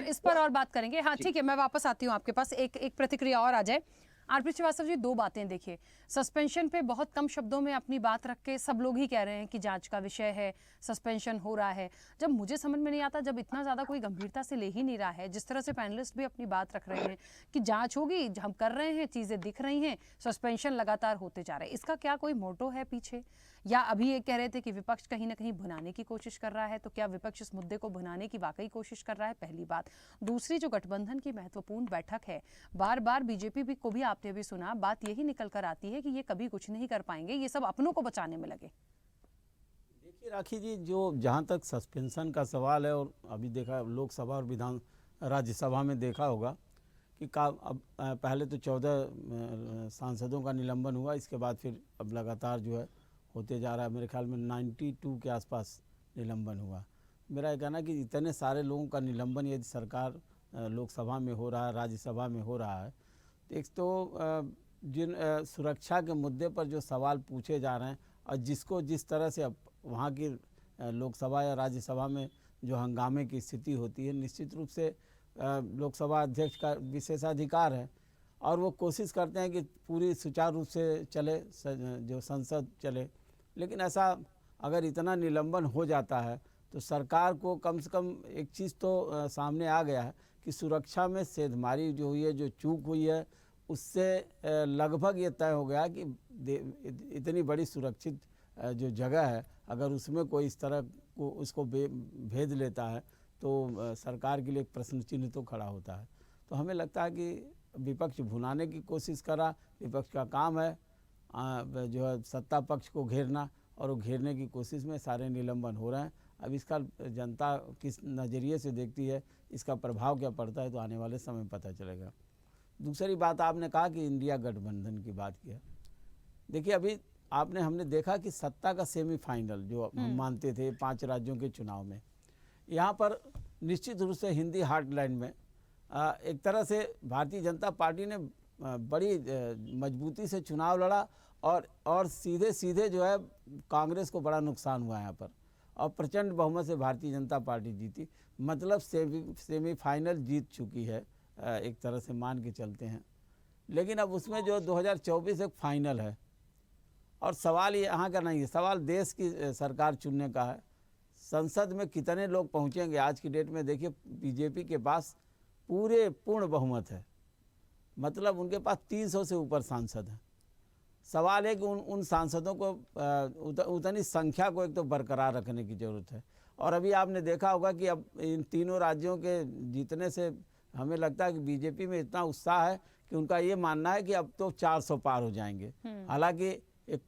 इस पर और बात करेंगे। हाँ ठीक है, मैं वापस आती हूँ आपके पास। एक प्रतिक्रिया और आ जाए। आरपी श्रीवास्तव जी, 2 बातें देखिए, सस्पेंशन पे बहुत कम शब्दों में अपनी बात रख के सब लोग ही कह रहे हैं कि जांच का विषय है, सस्पेंशन हो रहा है। जब मुझे समझ में नहीं आता, जब इतना ज़्यादा कोई गंभीरता से ले ही नहीं रहा है, जिस तरह से पैनलिस्ट भी अपनी बात रख रहे हैं कि जांच होगी, हम कर रहे हैं, चीज़ें दिख रही हैं, सस्पेंशन लगातार होते जा रहे हैं, इसका क्या कोई मोटो है पीछे? या अभी ये कह रहे थे कि विपक्ष कहीं ना कहीं भुनाने की कोशिश कर रहा है, तो क्या विपक्ष इस मुद्दे को भुनाने की वाकई कोशिश कर रहा है? पहली बात। दूसरी, जो गठबंधन की महत्वपूर्ण बैठक है, बार बार बीजेपी को भी आपने भी सुना, बात यही निकल कर आती है कि ये कभी कुछ नहीं कर पाएंगे, ये सब अपनों को बचाने में लगे। देखिए राखी जी, जो जहाँ तक सस्पेंशन का सवाल है, और अभी देखा लोकसभा और विधान राज्यसभा में देखा होगा कि अब पहले तो 14 सांसदों का निलंबन हुआ, इसके बाद फिर अब लगातार जो है होते जा रहा है। मेरे ख्याल में 92 के आसपास निलंबन हुआ। मेरा ये कहना कि इतने सारे लोगों का निलंबन यदि सरकार लोकसभा में हो रहा है, राज्यसभा में हो रहा है, तो एक तो जिन सुरक्षा के मुद्दे पर जो सवाल पूछे जा रहे हैं, और जिसको जिस तरह से अब वहाँ की लोकसभा या राज्यसभा में जो हंगामे की स्थिति होती है, निश्चित रूप से लोकसभा अध्यक्ष का विशेषाधिकार है, और वो कोशिश करते हैं कि पूरी सुचारू रूप से चले, जो संसद चले। लेकिन ऐसा अगर इतना निलंबन हो जाता है, तो सरकार को कम से कम एक चीज़ तो सामने आ गया है कि सुरक्षा में सेंधमारी जो हुई है, जो चूक हुई है, उससे लगभग ये तय हो गया कि इतनी बड़ी सुरक्षित जो जगह है, अगर उसमें कोई इस तरह को उसको भेद लेता है तो सरकार के लिए एक प्रश्न चिन्ह तो खड़ा होता है। तो हमें लगता है कि विपक्ष भुनाने की कोशिश करा, विपक्ष का काम है जो है सत्ता पक्ष को घेरना, और वो घेरने की कोशिश में सारे निलंबन हो रहे हैं। अब इसका जनता किस नज़रिए से देखती है, इसका प्रभाव क्या पड़ता है, तो आने वाले समय में पता चलेगा। दूसरी बात, आपने कहा कि इंडिया गठबंधन की बात किया। देखिए, अभी हमने देखा कि सत्ता का सेमीफाइनल जो हम मानते थे 5 राज्यों के चुनाव में, यहाँ पर निश्चित रूप से हिंदी हार्टलैंड में एक तरह से भारतीय जनता पार्टी ने बड़ी मजबूती से चुनाव लड़ा, और सीधे सीधे जो है कांग्रेस को बड़ा नुकसान हुआ यहाँ पर, और प्रचंड बहुमत से भारतीय जनता पार्टी जीती। मतलब सेमीफाइनल जीत चुकी है, एक तरह से मान के चलते हैं। लेकिन अब उसमें जो 2024 एक फाइनल है, और सवाल ये यहाँ का नहीं है, सवाल देश की सरकार चुनने का है। संसद में कितने लोग पहुँचेंगे? आज की डेट में देखिए, बीजेपी के पास पूर्ण बहुमत है, मतलब उनके पास 300 से ऊपर सांसद हैं। सवाल है कि उन सांसदों को उतनी संख्या को एक तो बरकरार रखने की ज़रूरत है। और अभी आपने देखा होगा कि अब इन तीनों राज्यों के जीतने से हमें लगता है कि बीजेपी में इतना उत्साह है कि उनका ये मानना है कि अब तो 400 पार हो जाएंगे। हालांकि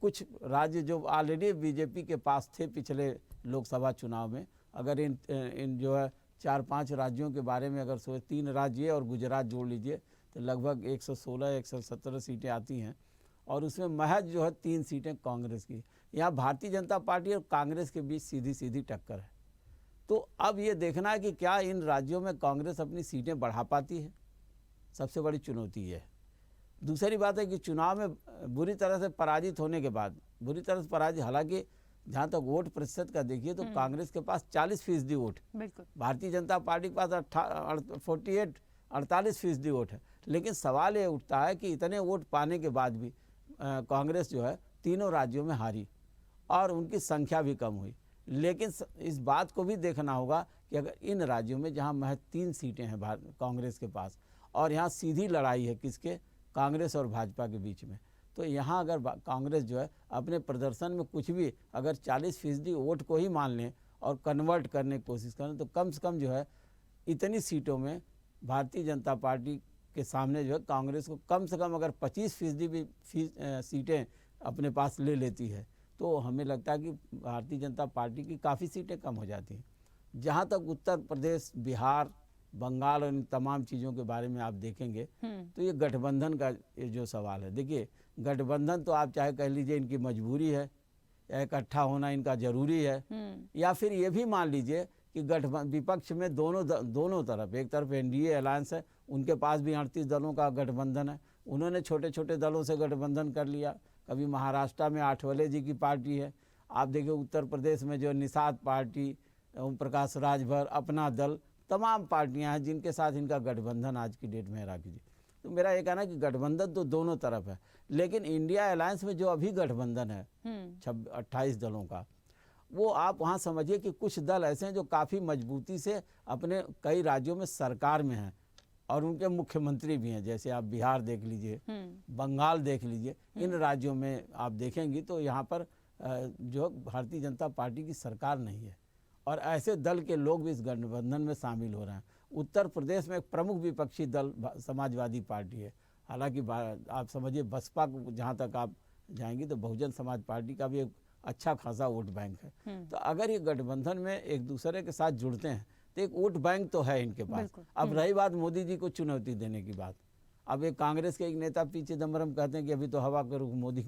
कुछ राज्य जो ऑलरेडी बीजेपी के पास थे पिछले लोकसभा चुनाव में, अगर इन जो है 4-5 राज्यों के बारे में अगर 3 राज्य और गुजरात जोड़ लीजिए तो लगभग 116-117 सीटें आती हैं, और उसमें महज जो है 3 सीटें कांग्रेस की। यहाँ भारतीय जनता पार्टी और कांग्रेस के बीच सीधी सीधी टक्कर है। तो अब ये देखना है कि क्या इन राज्यों में कांग्रेस अपनी सीटें बढ़ा पाती है, सबसे बड़ी चुनौती ये है। दूसरी बात है कि चुनाव में बुरी तरह से पराजित होने के बाद, हालांकि जहाँ तक वोट प्रतिशत का देखिए तो कांग्रेस के पास 40% वोट, भारतीय जनता पार्टी के पास 48% वोट है। लेकिन सवाल ये उठता है कि इतने वोट पाने के बाद भी कांग्रेस जो है तीनों राज्यों में हारी, और उनकी संख्या भी कम हुई। लेकिन इस बात को भी देखना होगा कि अगर इन राज्यों में जहां महज 3 सीटें हैं कांग्रेस के पास, और यहाँ सीधी लड़ाई है किसके, कांग्रेस और भाजपा के बीच में, तो यहाँ अगर कांग्रेस जो है अपने प्रदर्शन में कुछ भी अगर 40% वोट को ही मान लें और कन्वर्ट करने की कोशिश करें, तो कम से कम जो है इतनी सीटों में भारतीय जनता पार्टी के सामने जो है कांग्रेस को कम से कम अगर 25% भी सीटें अपने पास ले लेती है, तो हमें लगता है कि भारतीय जनता पार्टी की काफ़ी सीटें कम हो जाती हैं। जहाँ तक उत्तर प्रदेश, बिहार, बंगाल और इन तमाम चीज़ों के बारे में आप देखेंगे तो ये गठबंधन का ये जो सवाल है, देखिए गठबंधन तो आप चाहे कह लीजिए इनकी मजबूरी है, या इकट्ठा होना इनका ज़रूरी है, या फिर ये भी मान लीजिए कि विपक्ष में दोनों तरफ, एक तरफ एनडीए अलायंस है, उनके पास भी 38 दलों का गठबंधन है, उन्होंने छोटे छोटे दलों से गठबंधन कर लिया। कभी महाराष्ट्र में आठवले जी की पार्टी है, आप देखिए उत्तर प्रदेश में जो निषाद पार्टी, ओम प्रकाश राजभर, अपना दल, तमाम पार्टियां हैं जिनके साथ इनका गठबंधन आज की डेट में है। राखी जी, तो मेरा ये कहना है कि गठबंधन तो दोनों तरफ है, लेकिन इंडिया अलायंस में जो अभी गठबंधन है 28 दलों का, वो आप वहाँ समझिए कि कुछ दल ऐसे हैं जो काफ़ी मजबूती से अपने कई राज्यों में सरकार में हैं और उनके मुख्यमंत्री भी हैं। जैसे आप बिहार देख लीजिए, बंगाल देख लीजिए, इन राज्यों में आप देखेंगी तो यहाँ पर जो भारतीय जनता पार्टी की सरकार नहीं है, और ऐसे दल के लोग भी इस गठबंधन में शामिल हो रहे हैं। उत्तर प्रदेश में एक प्रमुख विपक्षी दल समाजवादी पार्टी है, हालांकि आप समझिए बसपा को जहाँ तक आप जाएंगी तो बहुजन समाज पार्टी का भी एक अच्छा खासा वोट बैंक है। तो अगर ये गठबंधन में एक दूसरे के साथ जुड़ते हैं तो एक वोट बैंक तो है इनके पास। अब रही बात मोदी जी को चुनौती देने की बात, अब एक कांग्रेस के एक नेता पी चिदम्बरम कहते हैं कि अभी तो हवा का रुख मोदी।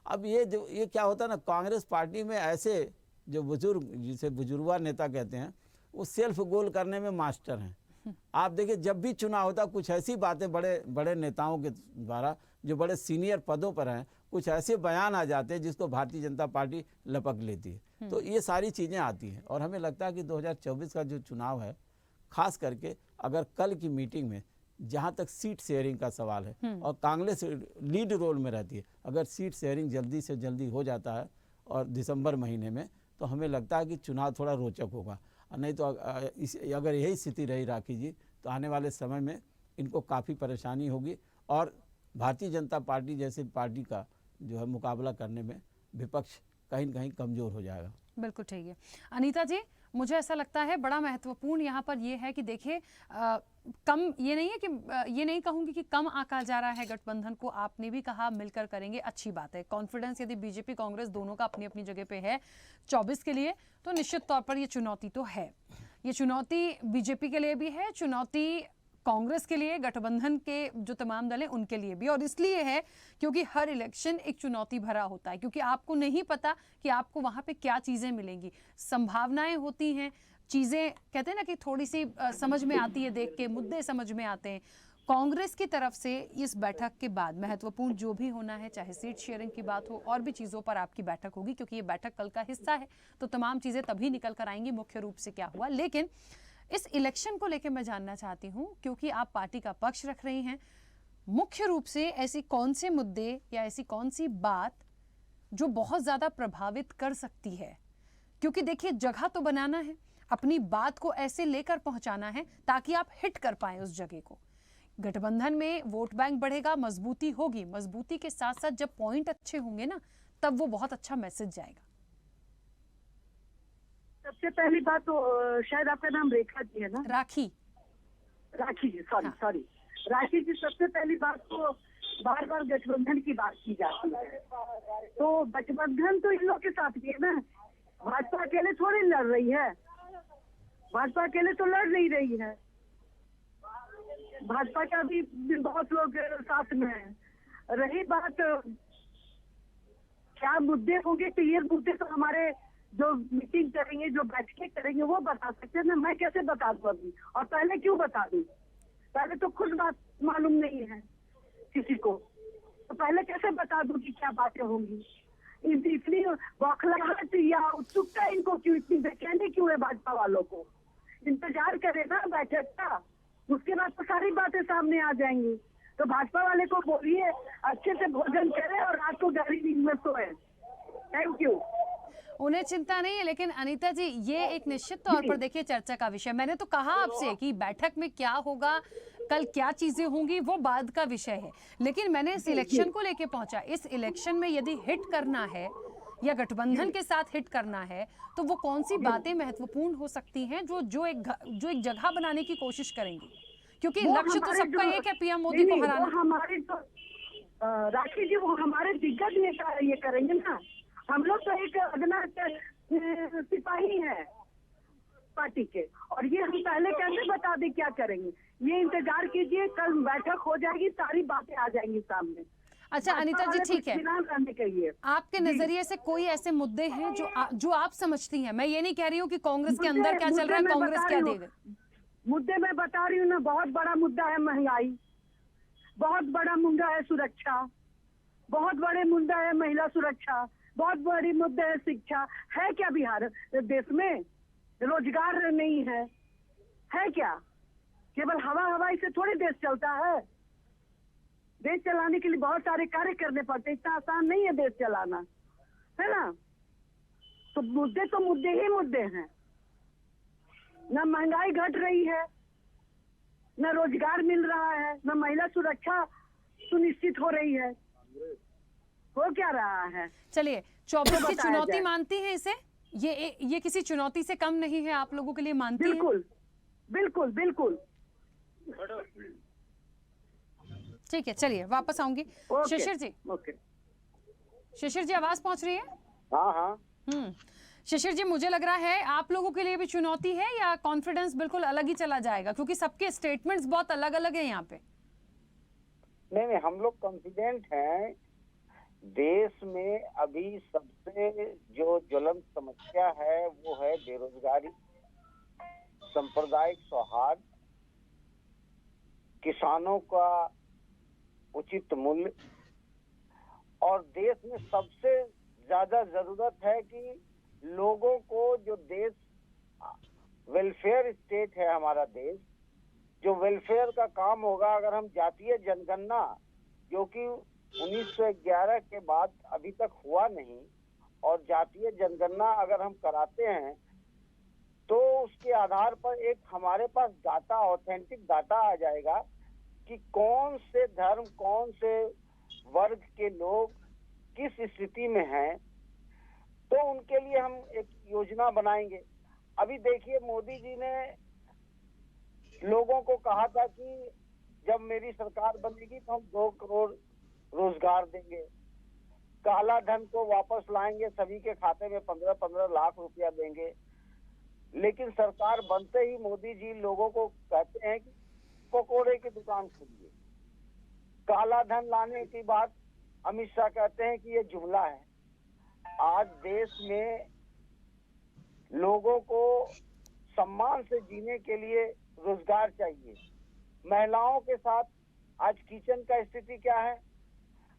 अब ये क्या होता है ना, कांग्रेस पार्टी में ऐसे जो बुजुर्ग, जिसे बुजुर्गा नेता कहते हैं, वो सेल्फ गोल करने में मास्टर हैं। आप देखिए जब भी चुनाव होता कुछ ऐसी बातें बड़े बड़े नेताओं के द्वारा जो बड़े सीनियर पदों पर हैं, कुछ ऐसे बयान आ जाते हैं जिसको भारतीय जनता पार्टी लपक लेती है। तो ये सारी चीज़ें आती हैं, और हमें लगता है कि 2024 का जो चुनाव है, खास करके अगर कल की मीटिंग में जहाँ तक सीट शेयरिंग का सवाल है और कांग्रेस लीड रोल में रहती है, अगर सीट शेयरिंग जल्दी से जल्दी हो जाता है और दिसंबर महीने में, तो हमें लगता है कि चुनाव थोड़ा रोचक होगा। नहीं तो अगर यही स्थिति रही राखी जी, तो आने वाले समय में इनको काफ़ी परेशानी होगी। और भारतीय जनता पार्टी जैसे पार्टी का जो है मुकाबला करने में विपक्ष कहीं न कहीं कमज़ोर हो जाएगा। बिल्कुल ठीक है। अनीता जी, मुझे ऐसा लगता है बड़ा महत्वपूर्ण यहाँ पर ये है कि देखिए कम ये नहीं है कि ये नहीं कहूँगी कि कम आंका जा रहा है गठबंधन को। आपने भी कहा मिलकर करेंगे, अच्छी बात है। कॉन्फिडेंस यदि बीजेपी कांग्रेस दोनों का अपनी अपनी जगह पे है 24 के लिए, तो निश्चित तौर पर ये चुनौती तो है। ये चुनौती बीजेपी के लिए भी है, चुनौती कांग्रेस के लिए, गठबंधन के जो तमाम दल हैं उनके लिए भी। और इसलिए है क्योंकि हर इलेक्शन एक चुनौती भरा होता है, क्योंकि आपको नहीं पता कि आपको वहां पे क्या चीजें मिलेंगी। संभावनाएं होती हैं, चीजें कहते हैं ना कि थोड़ी सी समझ में आती है, देख के मुद्दे समझ में आते हैं। कांग्रेस की तरफ से इस बैठक के बाद महत्वपूर्ण जो भी होना है, चाहे सीट शेयरिंग की बात हो और भी चीजों पर आपकी बैठक होगी, क्योंकि ये बैठक कल का हिस्सा है, तो तमाम चीजें तभी निकल कर आएंगी मुख्य रूप से क्या हुआ। लेकिन इस इलेक्शन को लेकर मैं जानना चाहती हूं, क्योंकि आप पार्टी का पक्ष रख रही हैं, मुख्य रूप से ऐसी कौन से मुद्दे या ऐसी कौन सी बात जो बहुत ज्यादा प्रभावित कर सकती है? क्योंकि देखिए जगह तो बनाना है, अपनी बात को ऐसे लेकर पहुंचाना है ताकि आप हिट कर पाए उस जगह को। गठबंधन में वोट बैंक बढ़ेगा, मजबूती होगी, मजबूती के साथ साथ जब पॉइंट अच्छे होंगे ना, तब वो बहुत अच्छा मैसेज जाएगा। सबसे पहली बात तो शायद आपका नाम रेखा जी है ना? राखी जी, सॉरी राखी जी, सबसे पहली बात तो बार बार गठबंधन की बात की जाती है, तो गठबंधन तो इन लोग के साथ भी है ना। भाजपा अकेले थोड़ी लड़ रही है, भाजपा अकेले तो लड़ नहीं रही है, भाजपा का भी बहुत लोग साथ में है। रही बात क्या मुद्दे होंगे, तो ये मुद्दे तो हमारे जो मीटिंग करेंगे, जो बैठकें करेंगे, वो बता सकते हैं ना। मैं कैसे बता दूं अभी, और पहले क्यों बता दूं? पहले तो खुद बात मालूम नहीं है किसी को, तो पहले कैसे बता दूं कि क्या बातें होंगी? इतनी बौखलाहट या उत्सुकता इनको क्यों, इतनी बेचैनी क्यों है भाजपा वालों को? इंतजार करे ना बैठक का, उसके बाद तो सारी बातें सामने आ जाएंगी। तो भाजपा वाले को बोलिए अच्छे से भोजन करे और रात को गहरी नींद में सोए। Thank you. उन्हें चिंता नहीं है, लेकिन अनीता जी ये एक निश्चित तौर पर देखिए चर्चा का विषय। मैंने तो कहा आपसे कि बैठक में क्या होगा, कल क्या चीजें होंगी, वो बाद का विषय है, लेकिन मैंने इस इलेक्शन को लेके पहुंचा। इस इलेक्शन में यदि हिट करना है या गठबंधन के साथ हिट करना है, तो वो कौन सी बातें महत्वपूर्ण हो सकती हैं जो एक जगह बनाने की कोशिश करेंगी? क्योंकि लक्ष्य तो सबका एक है, पीएम मोदी को हराना। हमारे तो राखी जी, वो हमारे दिग्गज नेता ये करेंगे ना। हम लोग तो एक अदना सिपाही हैं पार्टी के, और ये हम पहले कैसे बता दें क्या करेंगे? ये इंतजार कीजिए, कल बैठक हो जाएगी, सारी बातें आ जाएंगी सामने। अच्छा अनीता जी, ठीक है, आपके नजरिए से कोई ऐसे मुद्दे हैं जो आप समझती हैं? मैं ये नहीं कह रही हूँ कि कांग्रेस के अंदर क्या चल रहा है, कांग्रेस क्या देगा। मुद्दे मैं बता रही हूँ ना, बहुत बड़ा मुद्दा है महंगाई, बहुत बड़ा मुद्दा है सुरक्षा, बहुत बड़े मुद्दा है महिला सुरक्षा, बहुत बड़ी मुद्दा है शिक्षा। है क्या बिहार देश में? रोजगार नहीं है क्या? केवल हवाई से थोड़ी देश चलता है। देश चलाने के लिए बहुत सारे कार्य करने पड़ते, इतना आसान नहीं है देश चलाना, है ना? तो मुद्दे ही मुद्दे हैं। न महंगाई घट रही है, न रोजगार मिल रहा है, न महिला सुरक्षा सुनिश्चित हो रही है। हो क्या रहा है? चलिए, 24 की चुनौती मानती हैं इसे? ये किसी चुनौती से कम नहीं है, आप लोगों के लिए मानती हैं? बिल्कुल बिल्कुल बिल्कुल। ठीक है, चलिए वापस आऊंगी। शिशिर जी, शिशिर जी आवाज पहुंच रही है? हाँ। शिशिर जी, मुझे लग रहा है आप लोगों के लिए भी चुनौती है, या कॉन्फिडेंस बिल्कुल अलग ही चला जाएगा? क्योंकि सबके स्टेटमेंट्स बहुत अलग अलग हैं यहाँ पे। नहीं, हम लोग कॉन्फिडेंट हैं। देश में अभी सबसे जो ज्वलंत समस्या है वो है बेरोजगारी, सांप्रदायिक सौहार्द, किसानों का उचित मूल्य, और देश में सबसे ज्यादा जरूरत है कि लोगों को जो देश वेलफेयर स्टेट है हमारा देश, जो वेलफेयर का काम होगा, अगर हम जातीय जनगणना जो कि 1911 के बाद अभी तक हुआ नहीं, और जातीय जनगणना अगर हम कराते हैं तो उसके आधार पर एक हमारे पास डाटा, ऑथेंटिक डाटा आ जाएगा कि कौन से धर्म, कौन से वर्ग के लोग किस स्थिति में हैं, तो उनके लिए हम एक योजना बनाएंगे। अभी देखिए, मोदी जी ने लोगों को कहा था कि जब मेरी सरकार बनेगी तो हम 2 करोड़ रोजगार देंगे, काला धन को वापस लाएंगे, सभी के खाते में 15-15 लाख रुपया देंगे। लेकिन सरकार बनते ही मोदी जी लोगों को कहते हैं कि पकोड़े की दुकान खोलिए। काला धन लाने की बात अमित शाह कहते हैं कि ये जुमला है। आज देश में लोगों को सम्मान से जीने के लिए रोजगार चाहिए। महिलाओं के साथ आज किचन का स्थिति क्या है?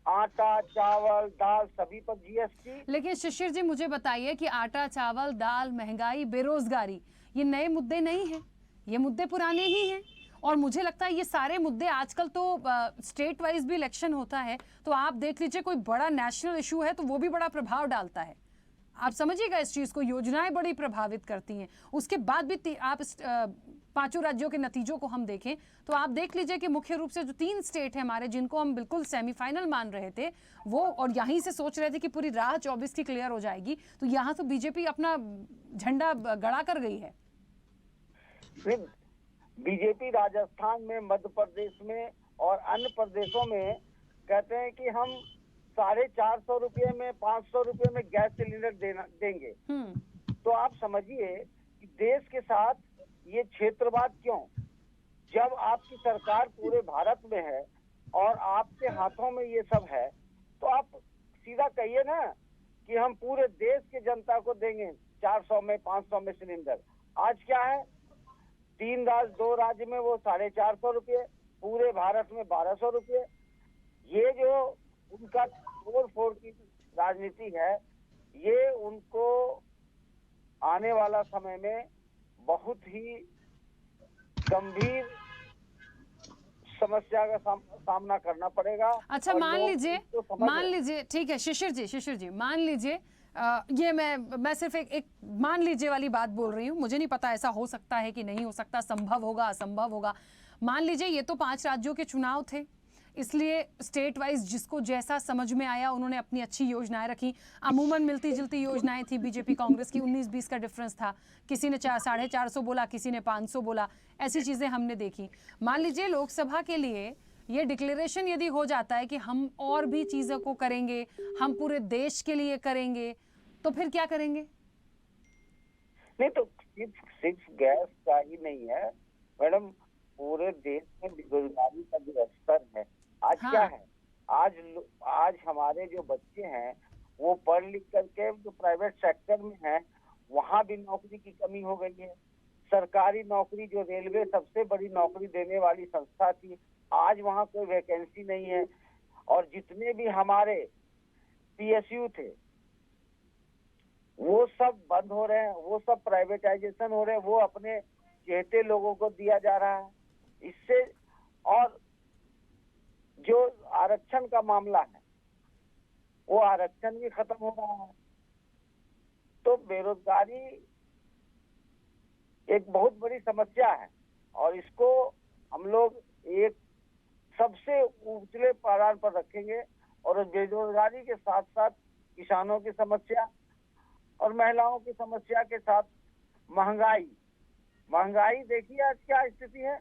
आटा, चावल, दाल सभी पर जीएसटी। लेकिन शिशिर जी, मुझे बताइए कि आटा, चावल, दाल, महंगाई, बेरोजगारी ये नए मुद्दे नहीं हैं, ये मुद्दे पुराने ही हैं। और मुझे लगता है ये सारे मुद्दे, आजकल तो स्टेट वाइज भी इलेक्शन होता है, तो आप देख लीजिए कोई बड़ा नेशनल इशू है तो वो भी बड़ा प्रभाव डालता है। आप समझिएगा इस चीज को, योजनाएं बड़ी प्रभावित करती हैं। उसके बाद भी आप 5 राज्यों के नतीजों को हम देखें तो आप देख लीजिए कि मुख्य रूप से जो 3 स्टेट है हमारे, जिनको हम बिल्कुल सेमीफाइनल मान रहे थे, वो और यहीं से सोच रहे थे कि पूरी राह 24 की क्लियर हो जाएगी, तो यहाँ तो बीजेपी अपना झंडा गड़ा कर गई है। बीजेपी राजस्थान में, मध्य प्रदेश में और अन्य प्रदेशों में कहते हैं कि हम 450 रुपये में, 500 रुपये में गैस सिलेंडर देंगे। तो आप समझिए कि देश के साथ ये क्षेत्रवाद क्यों? जब आपकी सरकार पूरे भारत में है और आपके हाथों में ये सब है, तो आप सीधा कहिए ना कि हम पूरे देश की जनता को देंगे 400 में, 500 में सिलेंडर। आज क्या है? 3 राज्य, 2 राज्य में वो 450 रुपये, पूरे भारत में 1200 रुपये। ये जो उनका तोड़-फोड़ की राजनीति है, ये उनको आने वाला समय में बहुत ही गंभीर समस्या का सामना करना पड़ेगा। अच्छा, मान लीजिए ठीक है शिशिर जी, मान लीजिए ये मैं सिर्फ एक मान लीजिए वाली बात बोल रही हूँ, मुझे नहीं पता ऐसा हो सकता है कि नहीं हो सकता, संभव होगा, असंभव होगा। मान लीजिए ये तो 5 राज्यों के चुनाव थे, इसलिए स्टेट वाइज जिसको जैसा समझ में आया उन्होंने अपनी अच्छी योजनाएं रखी। अमूमन मिलती जुलती योजनाएं थी बीजेपी कांग्रेस की, 19-20 का डिफरेंस था। किसी ने 450 बोला, किसी ने 500 बोला, ऐसी चीजें हमने देखी। मान लीजिए लोकसभा के लिए ये डिक्लेरेशन यदि हो जाता है कि हम और भी चीजों को करेंगे, हम पूरे देश के लिए करेंगे, तो फिर क्या करेंगे? नहीं तो सिर्फ गैस का ही नहीं है मैडम, पूरे देश में बेरोजगारी का जो स्तर है आज क्या है? आज हमारे जो बच्चे हैं वो पढ़ लिख करके जो प्राइवेट सेक्टर में है, वहाँ भी नौकरी की कमी हो गई है। सरकारी नौकरी, जो रेलवे सबसे बड़ी नौकरी देने वाली संस्था थी, आज वहाँ कोई वैकेंसी नहीं है। और जितने भी हमारे पीएसयू थे वो सब बंद हो रहे हैं, वो सब प्राइवेटाइजेशन हो रहे हैं, वो अपने चहेते लोगों को दिया जा रहा है। इससे और जो आरक्षण का मामला है वो आरक्षण भी खत्म हो रहा है। तो बेरोजगारी एक बहुत बड़ी समस्या है और इसको हम लोग एक सबसे ऊंचे पारार पर रखेंगे। और बेरोजगारी के साथ साथ किसानों की समस्या और महिलाओं की समस्या के साथ महंगाई देखिए आज क्या स्थिति है।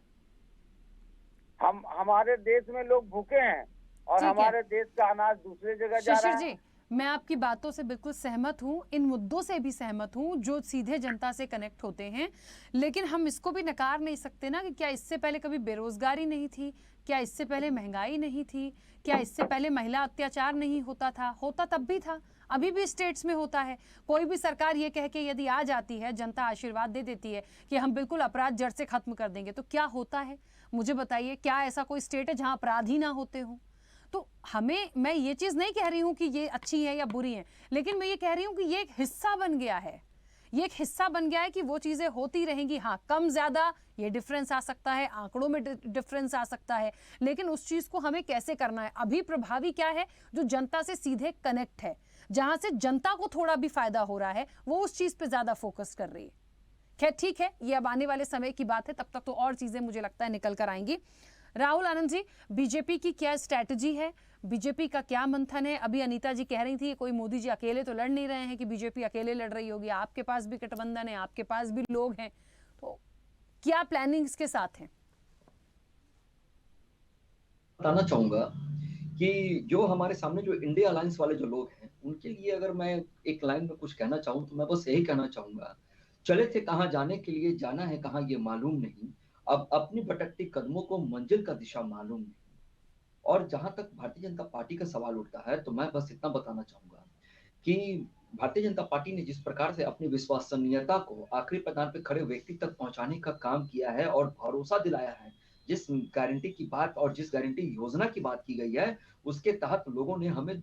हमारे देश में लोग भूखे हैं और हमारे देश का अनाज दूसरे जगह जा रहा है। जी, मैं आपकी बातों से बिल्कुल सहमत हूँ, इन मुद्दों से भी सहमत हूँ जो सीधे जनता से कनेक्ट होते हैं, लेकिन हम इसको भी नकार नहीं सकते ना कि क्या इससे पहले कभी बेरोजगारी नहीं थी, क्या इससे पहले महंगाई नहीं थी, क्या इससे पहले महिला अत्याचार नहीं होता था? होता तब भी था, अभी भी स्टेट्स में होता है। कोई भी सरकार ये कह के यदि आ जाती है, जनता आशीर्वाद दे देती है कि हम बिल्कुल अपराध जड़ से खत्म कर देंगे, तो क्या होता है? मुझे बताइए, क्या ऐसा कोई स्टेट है जहां अपराध ही ना होते हो? तो मैं ये चीज नहीं कह रही हूं कि ये अच्छी है या बुरी है, लेकिन मैं ये कह रही हूं कि ये एक हिस्सा बन गया है, ये एक हिस्सा बन गया है कि वो चीजें होती रहेंगी। हाँ, कम ज्यादा ये डिफरेंस आ सकता है, आंकड़ों में डिफरेंस आ सकता है, लेकिन उस चीज को हमें कैसे करना है? अभी प्रभावी क्या है? जो जनता से सीधे कनेक्ट है, जहां से जनता को थोड़ा भी फायदा हो रहा है, वो उस चीज पे ज्यादा फोकस कर रही है। खैर ठीक है, ये अब आने वाले समय की बात है, तब तक तो और चीजें मुझे लगता है निकल कर आएंगी। राहुल आनंद जी, बीजेपी की क्या स्ट्रैटेजी है, बीजेपी का क्या मंथन है? अभी अनीता जी कह रही थी कोई मोदी जी अकेले तो लड़ नहीं रहे हैं कि बीजेपी अकेले लड़ रही होगी, आपके पास भी गठबंधन है, आपके पास भी लोग हैं, तो क्या प्लानिंग इसके साथ है? बताना चाहूंगा कि जो हमारे सामने जो इंडिया अलायंस वाले जो लोग हैं, उनके लिए अगर मैं एक लाइन में कुछ कहना चाहूँ तो मैं बस यही कहना चाहूंगा, चले थे कहाँ जाने के लिए, जाना है कहाँ ये मालूम नहीं, अब अपनी भटकती कदमों को मंजिल का दिशा मालूम नहीं। और जहां तक भारतीय जनता पार्टी का सवाल उठता है तो मैं बस इतना बताना चाहूंगा कि भारतीय जनता पार्टी ने जिस प्रकार से अपनी विश्वसनीयता को आखिरी पैदान पर खड़े व्यक्ति तक पहुंचाने का काम किया है और भरोसा दिलाया है, जिस गारंटी की बात और जिस गारंटी योजना की बात की गई है, उसके तहत लोगों ने हमें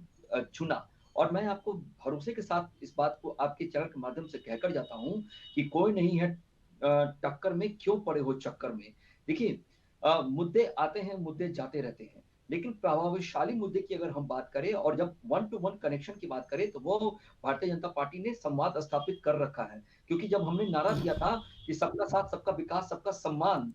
चुना। और मैं आपको भरोसे के साथ इस बात को आपके चैनल के माध्यम से कहकर जाता हूं कि कोई नहीं है टक्कर में, क्यों पड़े हो चक्कर में। देखिए, मुद्दे आते हैं, मुद्दे जाते रहते हैं, लेकिन प्रभावशाली मुद्दे की अगर हम बात करें और जब 1 to 1 कनेक्शन की बात करें तो वो भारतीय जनता पार्टी ने संवाद स्थापित कर रखा है। क्योंकि जब हमने नारा दिया था कि सबका साथ, सबका विकास, सबका सम्मान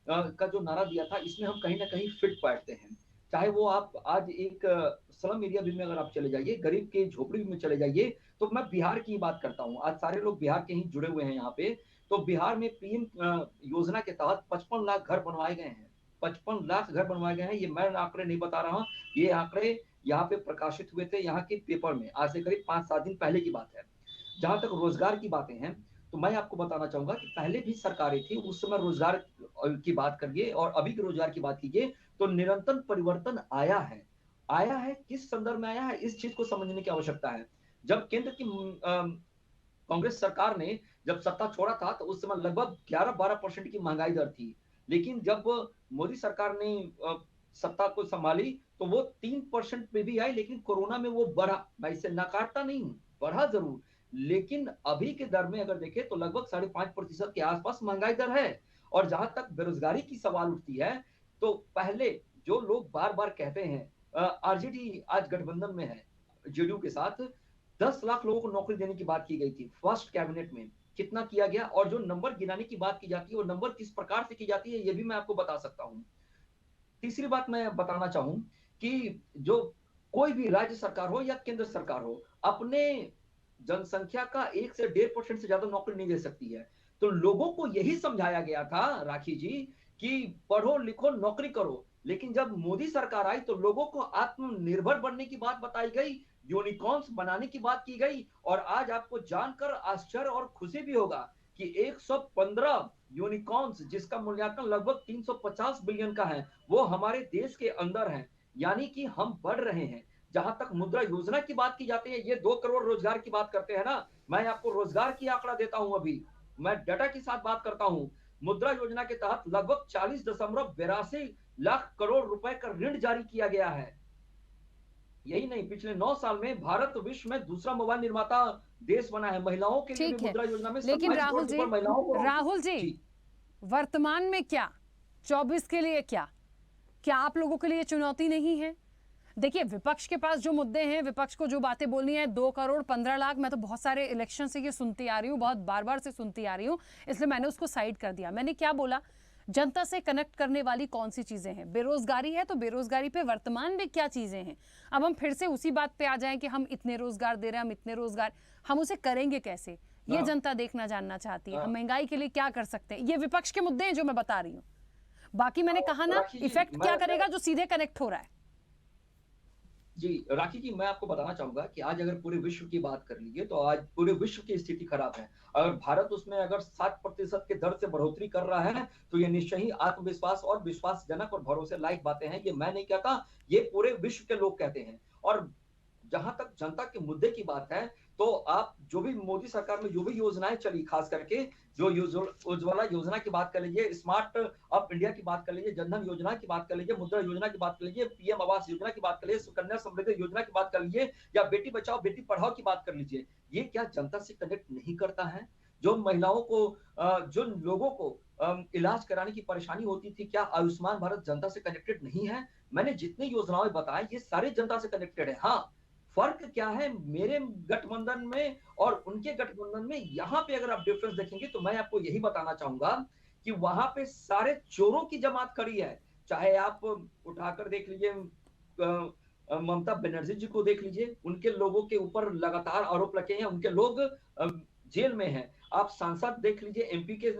का जो नारा दिया था, इसमें हम कहीं ना कहीं फिट बैठते हैं। चाहे वो आप आज एक स्लम एरिया भी में अगर आप चले जाइए, गरीब के झोपड़ी में चले जाइए, तो मैं बिहार की बात करता हूँ, आज सारे लोग बिहार के ही जुड़े हुए हैं यहाँ पे। तो बिहार में पीएम योजना के तहत 55 लाख घर बनवाए गए हैं, 55 लाख घर बनवाए गए हैं। ये मैं आंकड़े नहीं बता रहा हूँ, ये आंकड़े यहाँ पे प्रकाशित हुए थे यहाँ के पेपर में, आज से करीब 5-7 दिन पहले की बात है। जहां तक रोजगार की बातें हैं तो मैं आपको बताना चाहूंगा कि पहले भी सरकारें थी, उस समय रोजगार की बात करिए और अभी के रोजगार की बात कीजिए तो निरंतर परिवर्तन आया है। आया है किस संदर्भ में आया है, इस चीज को समझने की आवश्यकता है। जब केंद्र की कांग्रेस सरकार ने जब सत्ता छोड़ा था तो उस समय लगभग 11-12% की महंगाई दर थी, लेकिन जब मोदी सरकार ने सत्ता को संभाली तो वो 3% पे भी आई, लेकिन कोरोना में वो बढ़ा। मैं इसे नकारता नहीं हूं, बढ़ा जरूर, लेकिन अभी के दर में अगर देखें तो लगभग 5.5% के आसपास महंगाई दर है। और जहां तक बेरोजगारी की सवाल उठती है तो पहले जो लोग बार बार कहते हैं आरजेडी आज गठबंधन में है जेडीयू के साथ, 10 लाख लोगों को नौकरी देने की बात की गई थी फर्स्ट कैबिनेट में, कितना किया गया? और जो नंबर गिनाने की बात की जाती है वो नंबर किस प्रकार से की जाती है ये भी मैं आपको बता सकता हूं। तीसरी बात मैं बताना चाहूं कि जो कोई भी राज्य सरकार हो या केंद्र सरकार हो, अपने जनसंख्या का 1 से 1.5% से ज्यादा नौकरी नहीं दे सकती है। तो लोगों को यही समझाया गया था राखी जी कि पढ़ो लिखो नौकरी करो, लेकिन जब मोदी सरकार आई तो लोगों को आत्मनिर्भर बनने की बात बताई गई, यूनिकॉर्न्स बनाने की बात की गई। और आज आपको जानकर आश्चर्य और खुशी भी होगा कि 115 यूनिकॉर्न्स जिसका मूल्यांकन लगभग 350 बिलियन का है, वो हमारे देश के अंदर है। यानी कि हम बढ़ रहे हैं। जहां तक मुद्रा योजना की बात की जाती है, ये 2 करोड़ रोजगार की बात करते हैं ना, मैं आपको रोजगार की आंकड़ा देता हूं, अभी मैं डाटा के साथ बात करता हूं। मुद्रा योजना के तहत लगभग 40.82 लाख करोड़ रुपए का ऋण जारी किया गया है। यही नहीं, पिछले 9 साल में भारत विश्व में दूसरा मोबाइल निर्माता देश बना है। महिलाओं के लिए मुद्रा योजना में, लेकिन राहुल जी वर्तमान में क्या 24 के लिए क्या आप लोगों के लिए चुनौती नहीं है? देखिए, विपक्ष के पास जो मुद्दे हैं, विपक्ष को जो बातें बोलनी है, 2 करोड़ 15 लाख, मैं तो बहुत सारे इलेक्शन से ये सुनती आ रही हूँ, बहुत बार से सुनती आ रही हूँ, इसलिए मैंने उसको साइड कर दिया। मैंने क्या बोला, जनता से कनेक्ट करने वाली कौन सी चीजें हैं? बेरोजगारी है तो बेरोजगारी पे वर्तमान में क्या चीजें हैं? अब हम फिर से उसी बात पे आ जाएं कि हम इतने रोजगार दे रहे हैं, हम इतने रोजगार, हम उसे करेंगे कैसे? ये जनता देखना जानना चाहती है। हम महंगाई के लिए क्या कर सकते हैं? ये विपक्ष के मुद्दे हैं जो मैं बता रही हूँ। बाकी मैंने कहा ना, इफेक्ट क्या करेगा जो सीधे कनेक्ट हो रहा है। जी राखी जी, मैं आपको बताना चाहूंगा कि आज अगर पूरे विश्व की बात कर लीजिए तो आज पूरे विश्व की स्थिति खराब है। अगर भारत उसमें अगर 7% के दर से बढ़ोतरी कर रहा है तो ये निश्चय ही आत्मविश्वास और विश्वासजनक और भरोसे लायक बातें हैं। ये मैं नहीं कहता, ये पूरे विश्व के लोग कहते हैं। और जहां तक जनता के मुद्दे की बात है तो आप जो भी मोदी सरकार में जो भी योजनाएं चली, खास करके जो उज्ज्वला योजना की बात कर लीजिए, स्मार्ट अप इंडिया की बात कर लीजिए, जनधन योजना की बात कर लीजिए, मुद्रा योजना की बात कर लीजिए, पीएम आवास योजना की बात कर लीजिए, सुकन्या समृद्धि योजना की बात कर लीजिए, या बेटी बचाओ बेटी पढ़ाओ की बात कर लीजिए, ये क्या जनता से कनेक्ट नहीं करता है? जो महिलाओं को, जो लोगों को इलाज कराने की परेशानी होती थी, क्या आयुष्मान भारत जनता से कनेक्टेड नहीं है? मैंने जितनी योजनाएं बताए ये सारे जनता से कनेक्टेड है। हाँ, फर्क क्या है मेरे गठबंधन में और उनके गठबंधन में? यहां पे अगर आप डिफरेंस देखेंगे तो मैं आपको यही बताना चाहूंगा कि वहां पे सारे चोरों की जमात खड़ी है। चाहे आप उठाकर देख लीजिए ममता बनर्जी जी को देख लीजिए, उनके लोगों के ऊपर लगातार आरोप लगे हैं, उनके लोग जेल में हैं। आप सांसद देख लीजिए, एमपी के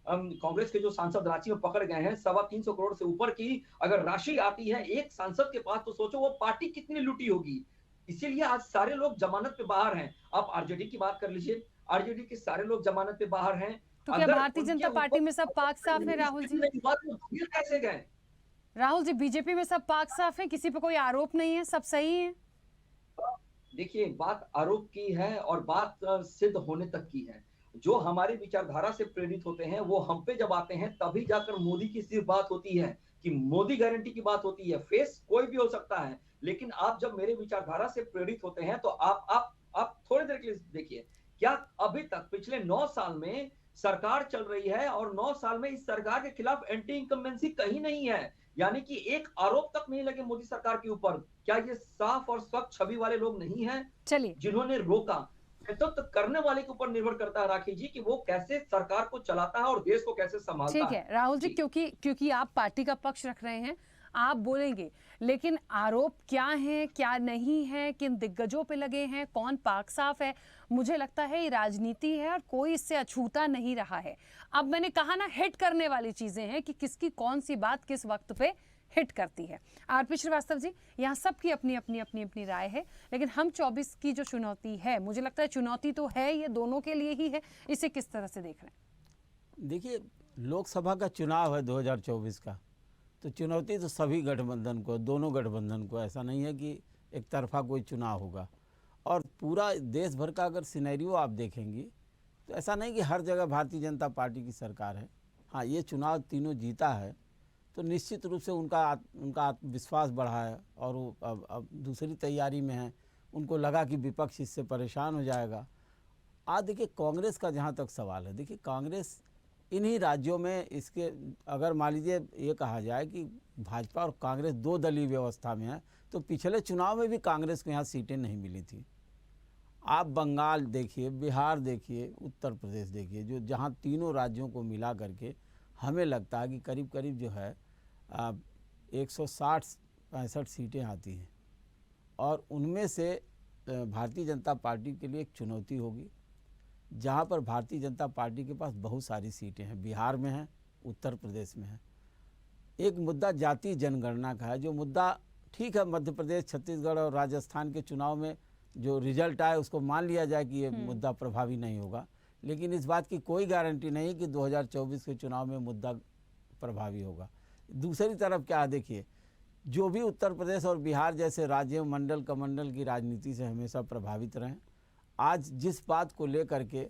कांग्रेस के जो सांसद रांची में पकड़ गए हैं, 325 करोड़ से ऊपर की अगर राशि आती है एक सांसद के पास, तो सोचो वो पार्टी कितनी लूटी होगी। इसीलिए आज सारे लोग जमानत पे बाहर हैं। आप आरजेडी की बात कर लीजिए, आरजेडी के सारे लोग जमानत पे बाहर हैं। तो क्या भारतीय जनता पार्टी में सब पाक साफ है राहुल जी? कैसे गए राहुल जी, बीजेपी में सब पाक साफ है, किसी पे कोई आरोप नहीं है, सब सही है? देखिए, बात आरोप की है और बात सिद्ध होने तक की है। जो हमारी विचारधारा से प्रेरित होते हैं वो हम पे जब आते हैं तभी जाकर मोदी की सिर्फ बात होती है कि मोदी गारंटी की बात होती है। फेस कोई भी हो सकता है, लेकिन आप जब मेरे विचारधारा से प्रेरित होते हैं तो आप थोड़ी देर के लिए देखिए, क्या अभी तक पिछले 9 साल में सरकार चल रही है और 9 साल में इस सरकार के खिलाफ एंटी इनकम्बेंसी कहीं नहीं है, यानी कि एक आरोप तक नहीं लगे मोदी सरकार के ऊपर। क्या ये साफ और स्वच्छ छवि वाले लोग नहीं हैं चलिए जिन्होंने रोका? तो करने वाले के ऊपर निर्भर करता है राखी जी कि वो कैसे सरकार को चलाता है और देश को कैसे संभालता है। ठीक है राहुल जी, क्योंकि आप पार्टी का पक्ष रख रहे हैं, आप बोलेंगे, लेकिन आरोप क्या है क्या नहीं है, किन दिग्गजों पे लगे हैं, कौन पाक साफ है, मुझे लगता है ये राजनीति है और कोई इससे अछूता नहीं रहा है। अब मैंने कहा ना, हिट करने वाली चीजें हैं कि किसकी कौन सी बात किस वक्त पे हिट करती है। आरपी श्रीवास्तव जी, यहाँ सबकी अपनी अपनी अपनी अपनी राय है, लेकिन हम 24 की जो चुनौती है, मुझे लगता है चुनौती तो है, ये दोनों के लिए ही है, इसे किस तरह से देख रहे हैं? देखिए, लोकसभा का चुनाव है 2024 का, तो चुनौती तो सभी गठबंधन को, दोनों गठबंधन को, ऐसा नहीं है कि एक तरफा कोई चुनाव होगा। और पूरा देश भर का अगर सिनेरियो आप देखेंगी तो ऐसा नहीं कि हर जगह भारतीय जनता पार्टी की सरकार है। हाँ, ये चुनाव तीनों जीता है तो निश्चित रूप से उनका आत्मविश्वास बढ़ा है और वो अब दूसरी तैयारी में है। उनको लगा कि विपक्ष इससे परेशान हो जाएगा। आज देखिए, कांग्रेस का जहाँ तक सवाल है, देखिए कांग्रेस इन्हीं राज्यों में, इसके अगर मान लीजिए ये कहा जाए कि भाजपा और कांग्रेस 2 दलीय व्यवस्था में है, तो पिछले चुनाव में भी कांग्रेस को यहाँ सीटें नहीं मिली थी। आप बंगाल देखिए, बिहार देखिए, उत्तर प्रदेश देखिए, जो जहाँ तीनों राज्यों को मिला करके हमें लगता है कि करीब करीब जो है 160-65 सीटें आती हैं, और उनमें से भारतीय जनता पार्टी के लिए एक चुनौती होगी, जहाँ पर भारतीय जनता पार्टी के पास बहुत सारी सीटें हैं, बिहार में हैं, उत्तर प्रदेश में हैं। एक मुद्दा जातीय जनगणना का है, जो मुद्दा ठीक है, मध्य प्रदेश, छत्तीसगढ़ और राजस्थान के चुनाव में जो रिजल्ट आए उसको मान लिया जाए कि ये मुद्दा प्रभावी नहीं होगा, लेकिन इस बात की कोई गारंटी नहीं कि 2024 के चुनाव में मुद्दा प्रभावी होगा। दूसरी तरफ क्या है, देखिए, जो भी उत्तर प्रदेश और बिहार जैसे राज्यों मंडल कमंडल की राजनीति से हमेशा प्रभावित रहे, आज जिस बात को लेकर के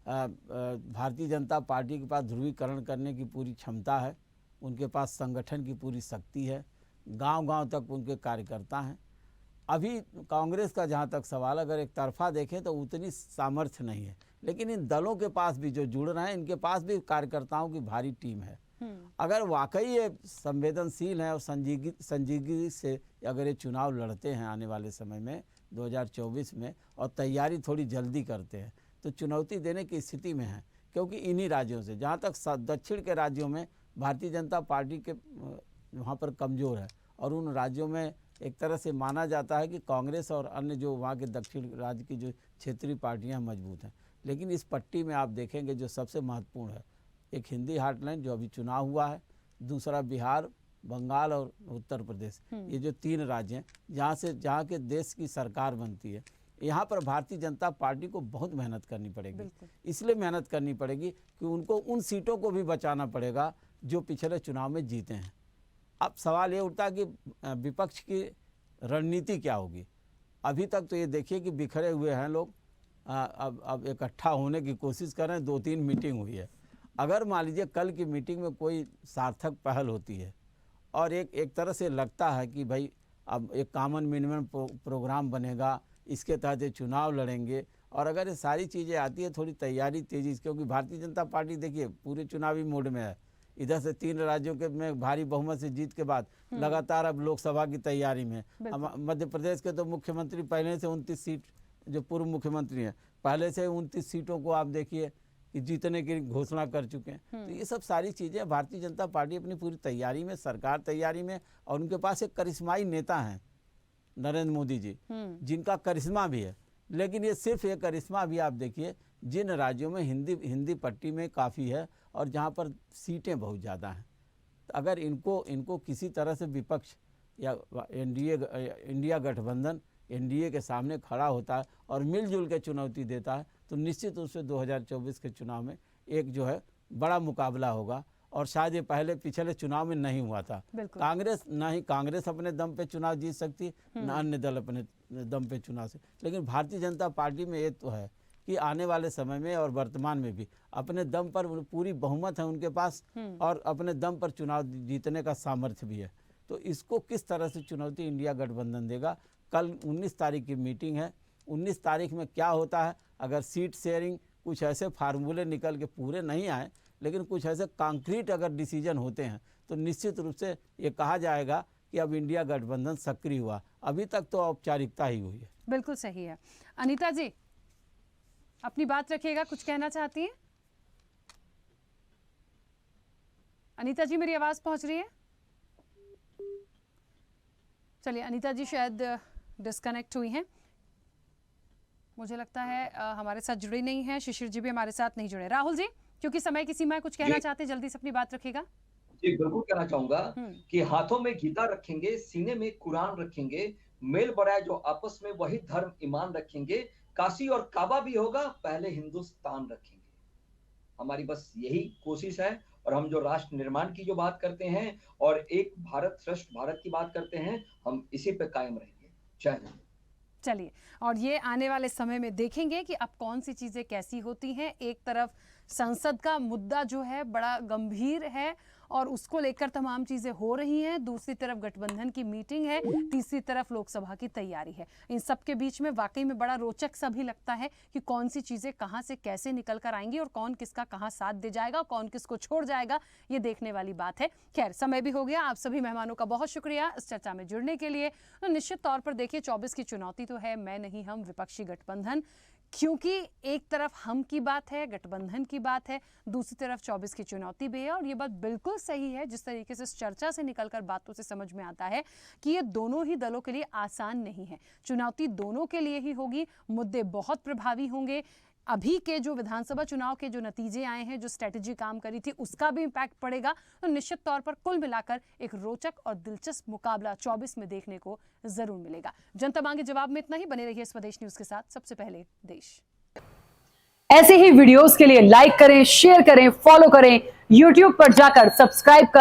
भारतीय जनता पार्टी के पास ध्रुवीकरण करने की पूरी क्षमता है, उनके पास संगठन की पूरी शक्ति है, गांव-गांव तक उनके कार्यकर्ता हैं। अभी कांग्रेस का जहां तक सवाल, अगर एक तरफा देखें तो उतनी सामर्थ्य नहीं है, लेकिन इन दलों के पास भी जो जुड़ रहे हैं, इनके पास भी कार्यकर्ताओं की भारी टीम है। अगर वाकई ये संवेदनशील है और संजीदगी से अगर ये चुनाव लड़ते हैं आने वाले समय में 2024 में, और तैयारी थोड़ी जल्दी करते हैं, तो चुनौती देने की स्थिति में है। क्योंकि इन्हीं राज्यों से, जहाँ तक दक्षिण के राज्यों में भारतीय जनता पार्टी के वहाँ पर कमज़ोर है, और उन राज्यों में एक तरह से माना जाता है कि कांग्रेस और अन्य जो वहाँ के दक्षिण राज्य की जो क्षेत्रीय पार्टियाँ मजबूत हैं। लेकिन इस पट्टी में आप देखेंगे जो सबसे महत्वपूर्ण है, एक हिंदी हार्टलैंड जो अभी चुनाव हुआ है, दूसरा बिहार, बंगाल और उत्तर प्रदेश, ये जो 3 राज्य हैं जहाँ के देश की सरकार बनती है, यहाँ पर भारतीय जनता पार्टी को बहुत मेहनत करनी पड़ेगी। इसलिए मेहनत करनी पड़ेगी कि उनको उन सीटों को भी बचाना पड़ेगा जो पिछले चुनाव में जीते हैं। अब सवाल ये उठता है कि विपक्ष की रणनीति क्या होगी। अभी तक तो ये देखिए कि बिखरे हुए हैं लोग, अब इकट्ठा होने की कोशिश कर रहे हैं। 2-3 मीटिंग हुई है। अगर मान लीजिए कल की मीटिंग में कोई सार्थक पहल होती है और एक तरह से लगता है कि भाई अब एक कॉमन मिनिमम प्रोग्राम बनेगा, इसके तहत ये चुनाव लड़ेंगे, और अगर ये सारी चीज़ें आती है, थोड़ी तैयारी तेजी से, क्योंकि भारतीय जनता पार्टी देखिए पूरे चुनावी मोड में है। इधर से 3 राज्यों के में भारी बहुमत से जीत के बाद लगातार अब लोकसभा की तैयारी में। मध्य प्रदेश के तो मुख्यमंत्री पहले से 29 सीट, जो पूर्व मुख्यमंत्री हैं, पहले से 29 सीटों को आप देखिए कि जीतने की घोषणा कर चुके हैं। तो ये सब सारी चीज़ें भारतीय जनता पार्टी अपनी पूरी तैयारी में, सरकार तैयारी में, और उनके पास एक करिश्माई नेता हैं नरेंद्र मोदी जी, जिनका करिश्मा भी है। लेकिन ये सिर्फ एक करिश्मा भी, आप देखिए जिन राज्यों में हिंदी पट्टी में काफ़ी है और जहाँ पर सीटें बहुत ज़्यादा हैं, तो अगर इनको किसी तरह से विपक्ष या इंडिया गठबंधन एनडीए के सामने खड़ा होता है और मिलजुल के चुनौती देता है, तो निश्चित रूप से 2024 के चुनाव में एक जो है बड़ा मुकाबला होगा। और शायद ये पिछले चुनाव में नहीं हुआ था। कांग्रेस अपने दम पे चुनाव जीत सकती, न अन्य दल अपने दम पे चुनाव से, लेकिन भारतीय जनता पार्टी में ये तो है कि आने वाले समय में और वर्तमान में भी अपने दम पर पूरी बहुमत है उनके पास और अपने दम पर चुनाव जीतने का सामर्थ्य भी है। तो इसको किस तरह से चुनौती इंडिया गठबंधन देगा? कल 19 तारीख की मीटिंग है। 19 तारीख में क्या होता है, अगर सीट शेयरिंग कुछ ऐसे फार्मूले निकल के पूरे नहीं आए, लेकिन कुछ ऐसे कॉन्क्रीट अगर डिसीजन होते हैं, तो निश्चित रूप से ये कहा जाएगा कि अब इंडिया गठबंधन सक्रिय हुआ। अभी तक तो औपचारिकता ही हुई है। बिल्कुल सही है। अनीता जी अपनी बात रखिएगा, कुछ कहना चाहती हैं? अनीता जी मेरी आवाज पहुंच रही है? चलिए, अनीता जी शायद डिस्कनेक्ट हुई हैं, मुझे लगता है हमारे साथ जुड़ी नहीं है। शिशिर जी भी हमारे साथ नहीं जुड़े। राहुल जी, क्योंकि समय की सीमा है, कुछ कहना चाहते हैं, जल्दी से अपनी बात रखिएगा। जी बिल्कुल कहना चाहूंगा कि हाथों में गीता रखेंगे, सीने में कुरान रखेंगे, मेल बढ़ाए जो आपस में वही धर्म ईमान रखेंगे, काशी और काबा भी होगा, पहले हिंदुस्तान रखेंगे। हमारी बस यही कोशिश है, और हम जो राष्ट्र निर्माण की जो बात करते हैं और एक भारत श्रेष्ठ भारत की बात करते हैं, हम इसी पे कायम रहेंगे। जय हिंद। चलिए, और ये आने वाले समय में देखेंगे कि अब कौन सी चीजें कैसी होती हैं। एक तरफ संसद का मुद्दा जो है बड़ा गंभीर है और उसको लेकर तमाम चीजें हो रही हैं, दूसरी तरफ गठबंधन की मीटिंग है, तीसरी तरफ लोकसभा की तैयारी है। इन सब के बीच में वाकई में बड़ा रोचक सा भी लगता है कि कौन सी चीजें कहां से कैसे निकल कर आएंगी और कौन किसका कहां साथ दे जाएगा, कौन किसको छोड़ जाएगा, ये देखने वाली बात है। खैर, समय भी हो गया। आप सभी मेहमानों का बहुत शुक्रिया इस चर्चा में जुड़ने के लिए। तो निश्चित तौर पर देखिए, 24 की चुनौती तो है मैं नहीं हम, विपक्षी गठबंधन, क्योंकि एक तरफ हम की बात है, गठबंधन की बात है, दूसरी तरफ 24 की चुनौती भी है। और ये बात बिल्कुल सही है, जिस तरीके से इस चर्चा से निकलकर बातों से समझ में आता है कि ये दोनों ही दलों के लिए आसान नहीं है। चुनौती दोनों के लिए ही होगी, मुद्दे बहुत प्रभावी होंगे। अभी के जो विधानसभा चुनाव के जो नतीजे आए हैं, जो स्ट्रेटेजी काम करी थी, उसका भी इम्पैक्ट पड़ेगा। तो निश्चित तौर पर कुल मिलाकर एक रोचक और दिलचस्प मुकाबला 24 में देखने को जरूर मिलेगा। जनता मांगे जवाब में इतना ही। बने रहिए स्वदेश न्यूज के साथ, सबसे पहले देश। ऐसे ही वीडियोस के लिए लाइक करें, शेयर करें, फॉलो करें, YouTube पर जाकर सब्सक्राइब कर